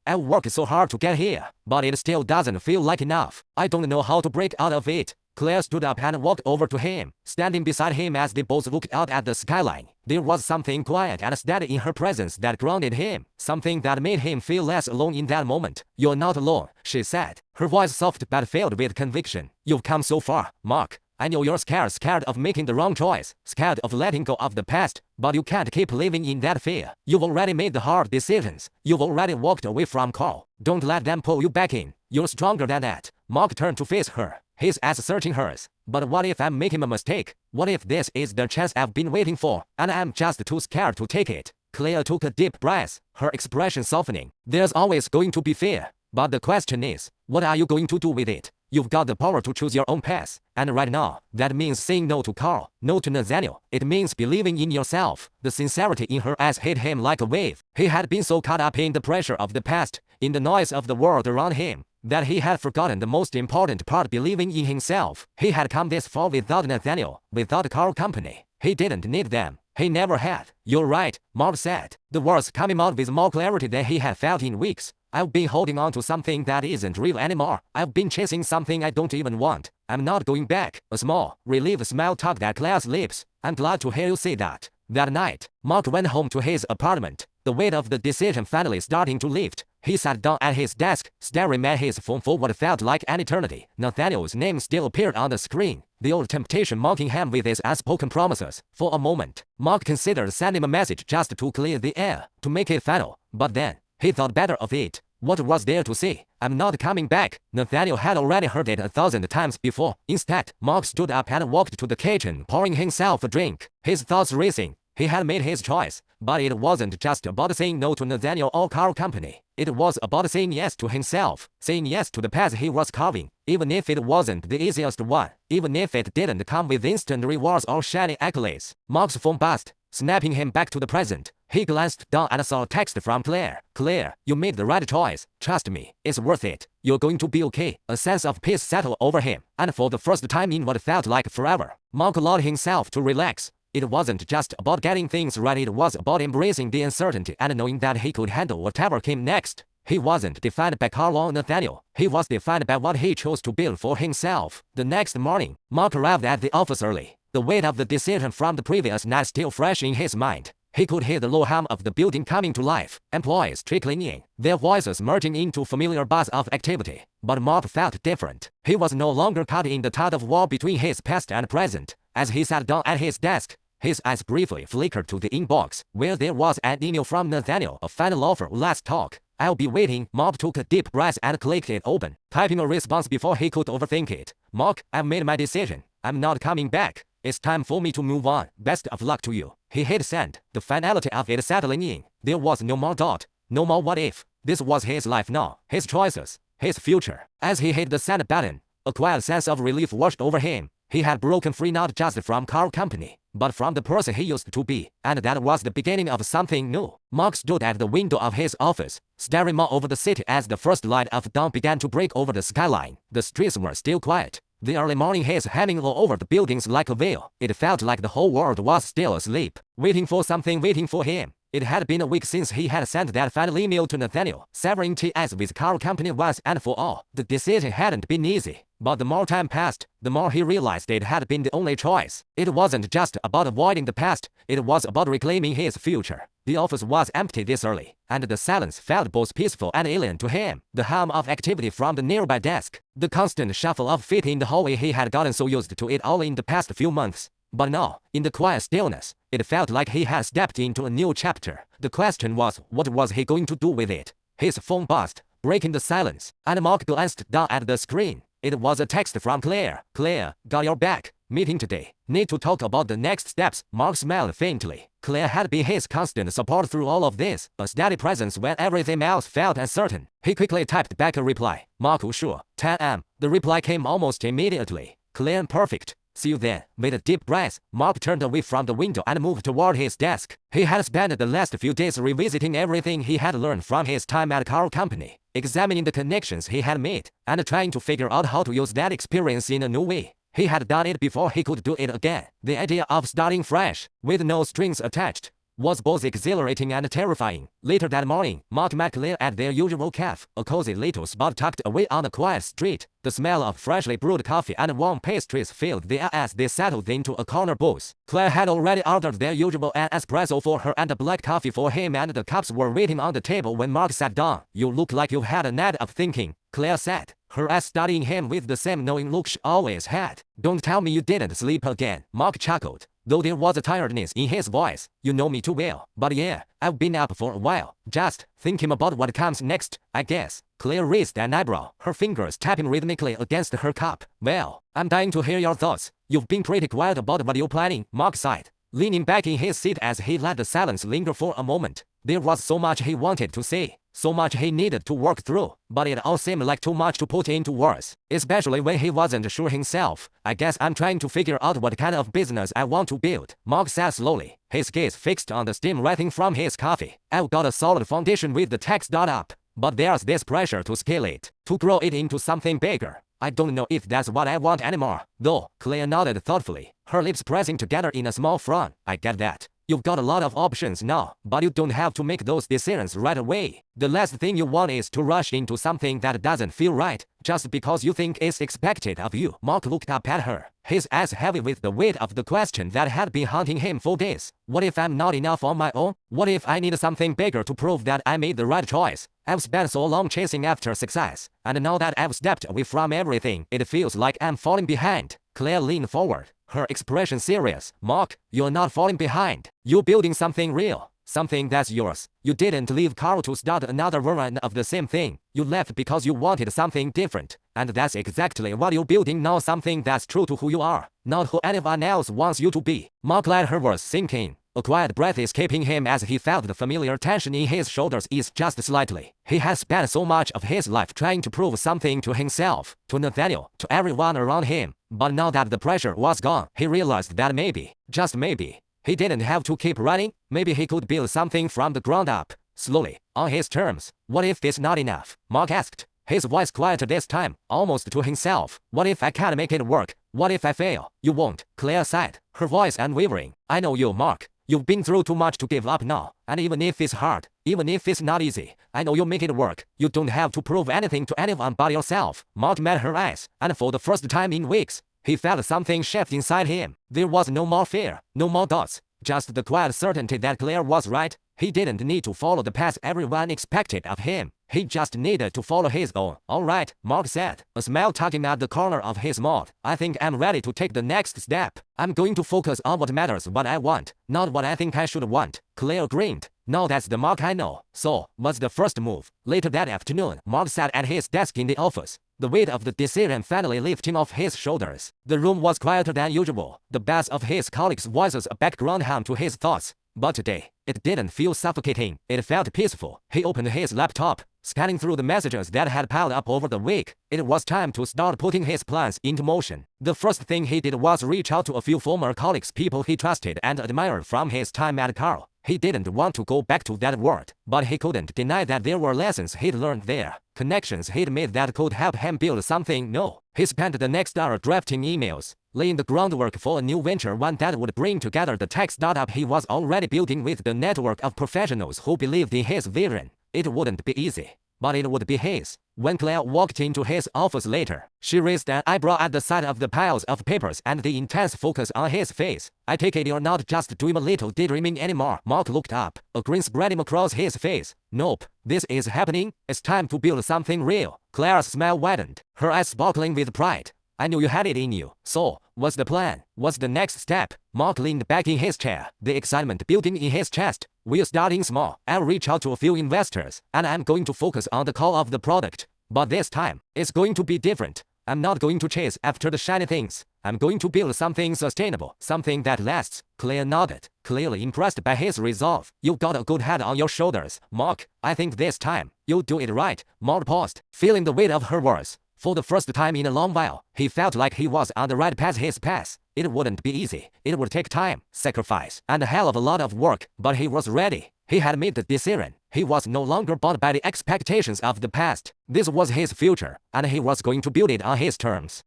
I worked so hard to get here, but it still doesn't feel like enough. I don't know how to break out of it. Claire stood up and walked over to him, standing beside him as they both looked out at the skyline. There was something quiet and steady in her presence that grounded him, something that made him feel less alone in that moment. You're not alone, she said, her voice soft but filled with conviction. You've come so far, Mark. I know you're scared of making the wrong choice, scared of letting go of the past, but you can't keep living in that fear. You've already made the hard decisions. You've already walked away from Carl. Don't let them pull you back in. You're stronger than that. Mark turned to face her, his eyes searching hers. But what if I'm making a mistake? What if this is the chance I've been waiting for, and I'm just too scared to take it? Claire took a deep breath, her expression softening. There's always going to be fear, but the question is, what are you going to do with it? You've got the power to choose your own path, and right now, that means saying no to Carl, no to Nathaniel. It means believing in yourself. The sincerity in her eyes hit him like a wave. He had been so caught up in the pressure of the past, in the noise of the world around him, that he had forgotten the most important part, believing in himself. He had come this far without Nathaniel, without Carl Company. He didn't need them. He never had. You're right, Mark said, the words coming out with more clarity than he had felt in weeks. I've been holding on to something that isn't real anymore. I've been chasing something I don't even want. I'm not going back. A small, relieved smile tugged at Claire's lips. I'm glad to hear you say that. That night, Mark went home to his apartment, the weight of the decision finally starting to lift. He sat down at his desk, staring at his phone for what felt like an eternity. Nathaniel's name still appeared on the screen, the old temptation mocking him with his unspoken promises. For a moment, Mark considered sending a message just to clear the air, to make it final. But then, he thought better of it. What was there to say? I'm not coming back. Nathaniel had already heard it 1,000 times before. Instead, Mark stood up and walked to the kitchen, pouring himself a drink, his thoughts racing. He had made his choice, but it wasn't just about saying no to Nathaniel or Carl Company. It was about saying yes to himself, saying yes to the path he was carving, even if it wasn't the easiest one, even if it didn't come with instant rewards or shiny accolades. Mark's phone buzzed, snapping him back to the present. He glanced down and saw a text from Claire. Claire, you made the right choice. Trust me, it's worth it. You're going to be okay. A sense of peace settled over him, and for the first time in what felt like forever, Mark allowed himself to relax. It wasn't just about getting things right, it was about embracing the uncertainty and knowing that he could handle whatever came next. He wasn't defined by Carl or Nathaniel. He was defined by what he chose to build for himself. The next morning, Mark arrived at the office early, the weight of the decision from the previous night still fresh in his mind. He could hear the low hum of the building coming to life, employees trickling in, their voices merging into familiar buzz of activity. But Mark felt different. He was no longer caught in the tug-of-war between his past and present. As he sat down at his desk, his eyes briefly flickered to the inbox, where there was an email from Nathaniel, a final offer. Let's talk. I'll be waiting. Mark took a deep breath and clicked it open, typing a response before he could overthink it. Mark, I've made my decision. I'm not coming back. It's time for me to move on. Best of luck to you. He hit send, the finality of it settling in. There was no more doubt, no more what if. This was his life now, his choices, his future. As he hit the send button, a quiet sense of relief washed over him. He had broken free not just from Carl Company, but from the person he used to be, and that was the beginning of something new. Mark stood at the window of his office, staring out over the city as the first light of dawn began to break over the skyline. The streets were still quiet, The early morning haze hanging low over the buildings like a veil. It felt like the whole world was still asleep, waiting for something, waiting for him. It had been a week since he had sent that final email to Nathaniel, severing ties with Carl Company once and for all. The decision hadn't been easy, but the more time passed, the more he realized it had been the only choice. It wasn't just about avoiding the past, it was about reclaiming his future. The office was empty this early, and the silence felt both peaceful and alien to him. The hum of activity from the nearby desk, the constant shuffle of feet in the hallway, he had gotten so used to it all in the past few months. But now, in the quiet stillness, it felt like he had stepped into a new chapter. The question was, what was he going to do with it? His phone buzzed, breaking the silence, and Mark glanced down at the screen. It was a text from Claire. Claire, got your back. Meeting today. Need to talk about the next steps. Mark smiled faintly. Claire had been his constant support through all of this, a steady presence when everything else felt uncertain. He quickly typed back a reply. Mark, sure. 10 am. The reply came almost immediately. Claire, perfect. See you then. With a deep breath, Mark turned away from the window and moved toward his desk. He had spent the last few days revisiting everything he had learned from his time at Carl Company, examining the connections he had made, and trying to figure out how to use that experience in a new way. He had done it before, he could do it again. The idea of starting fresh, with no strings attached, was both exhilarating and terrifying. Later that morning, Mark met Claire at their usual cafe, a cozy little spot tucked away on a quiet street. The smell of freshly brewed coffee and warm pastries filled the air as they settled into a corner booth. Claire had already ordered their usual espresso for her and a black coffee for him, and the cups were waiting on the table when Mark sat down. You look like you've had a night of thinking, Claire said, her eyes studying him with the same knowing look she always had. Don't tell me you didn't sleep again. Mark chuckled, though there was a tiredness in his voice. You know me too well. But yeah, I've been up for a while, just thinking about what comes next, I guess. Claire raised an eyebrow, her fingers tapping rhythmically against her cup. Well, I'm dying to hear your thoughts. You've been pretty quiet about what you're planning, Mark sighed, leaning back in his seat as he let the silence linger for a moment. There was so much he wanted to say, so much he needed to work through, but it all seemed like too much to put into words, especially when he wasn't sure himself. I guess I'm trying to figure out what kind of business I want to build, Mark said slowly, his gaze fixed on the steam rising from his coffee. I've got a solid foundation with the tech startup, but there's this pressure to scale it, to grow it into something bigger. I don't know if that's what I want anymore, though. Claire nodded thoughtfully, her lips pressing together in a small frown. I get that. You've got a lot of options now, but you don't have to make those decisions right away. The last thing you want is to rush into something that doesn't feel right, just because you think it's expected of you. Mark looked up at her, his eyes heavy with the weight of the question that had been haunting him for days. What if I'm not enough on my own? What if I need something bigger to prove that I made the right choice? I've spent so long chasing after success, and now that I've stepped away from everything, it feels like I'm falling behind. Claire leaned forward, her expression serious. Mark, you're not falling behind. You're building something real, something that's yours. You didn't leave Carl to start another version of the same thing. You left because you wanted something different, and that's exactly what you're building now, something that's true to who you are, not who anyone else wants you to be. Mark let her words sink in. A quiet breath escaping him as he felt the familiar tension in his shoulders ease just slightly. He had spent so much of his life trying to prove something to himself, to Nathaniel, to everyone around him. But now that the pressure was gone, he realized that maybe, just maybe, he didn't have to keep running. Maybe he could build something from the ground up, slowly, on his terms. What if it's not enough? Mark asked, his voice quieter this time, almost to himself. What if I can't make it work? What if I fail? You won't, Claire sighed, her voice unwavering. I know you, Mark. You've been through too much to give up now, and even if it's hard, even if it's not easy, I know you'll make it work. You don't have to prove anything to anyone but yourself. Mark met her eyes, and for the first time in weeks, he felt something shift inside him. There was no more fear, no more doubts, just the quiet certainty that Claire was right. He didn't need to follow the path everyone expected of him. He just needed to follow his own. All right, Mark said, a smile tugging at the corner of his mouth. I think I'm ready to take the next step. I'm going to focus on what matters, what I want, not what I think I should want. Claire grinned. Now that's the Mark I know. So, what's the first move? Later that afternoon, Mark sat at his desk in the office, the weight of the decision finally lifting off his shoulders. The room was quieter than usual, the bass of his colleagues' voices a background hum to his thoughts. But today, it didn't feel suffocating. It felt peaceful. He opened his laptop, scanning through the messages that had piled up over the week. It was time to start putting his plans into motion. The first thing he did was reach out to a few former colleagues, people he trusted and admired from his time at Carl. He didn't want to go back to that world, but he couldn't deny that there were lessons he'd learned there, connections he'd made that could help him build something new. He spent the next hour drafting emails, laying the groundwork for a new venture, one that would bring together the tech startup he was already building with the network of professionals who believed in his vision. It wouldn't be easy, but it would be his. When Claire walked into his office later, she raised an eyebrow at the sight of the piles of papers and the intense focus on his face. I take it you're not just doing a little daydreaming anymore. Mark looked up, a grin spreading across his face. Nope, this is happening. It's time to build something real. Claire's smile widened, her eyes sparkling with pride. I knew you had it in you. So, what's the plan? What's the next step? Mark leaned back in his chair, the excitement building in his chest. We're starting small. I'll reach out to a few investors, and I'm going to focus on the core of the product. But this time, it's going to be different. I'm not going to chase after the shiny things. I'm going to build something sustainable, something that lasts. Claire nodded, clearly impressed by his resolve. You've got a good head on your shoulders, Mark. I think this time, you'll do it right. Mark paused, feeling the weight of her words. For the first time in a long while, he felt like he was on the right path. His path. It wouldn't be easy. It would take time, sacrifice, and a hell of a lot of work, but he was ready. He had made the decision. He was no longer bound by the expectations of the past. This was his future, and he was going to build it on his terms.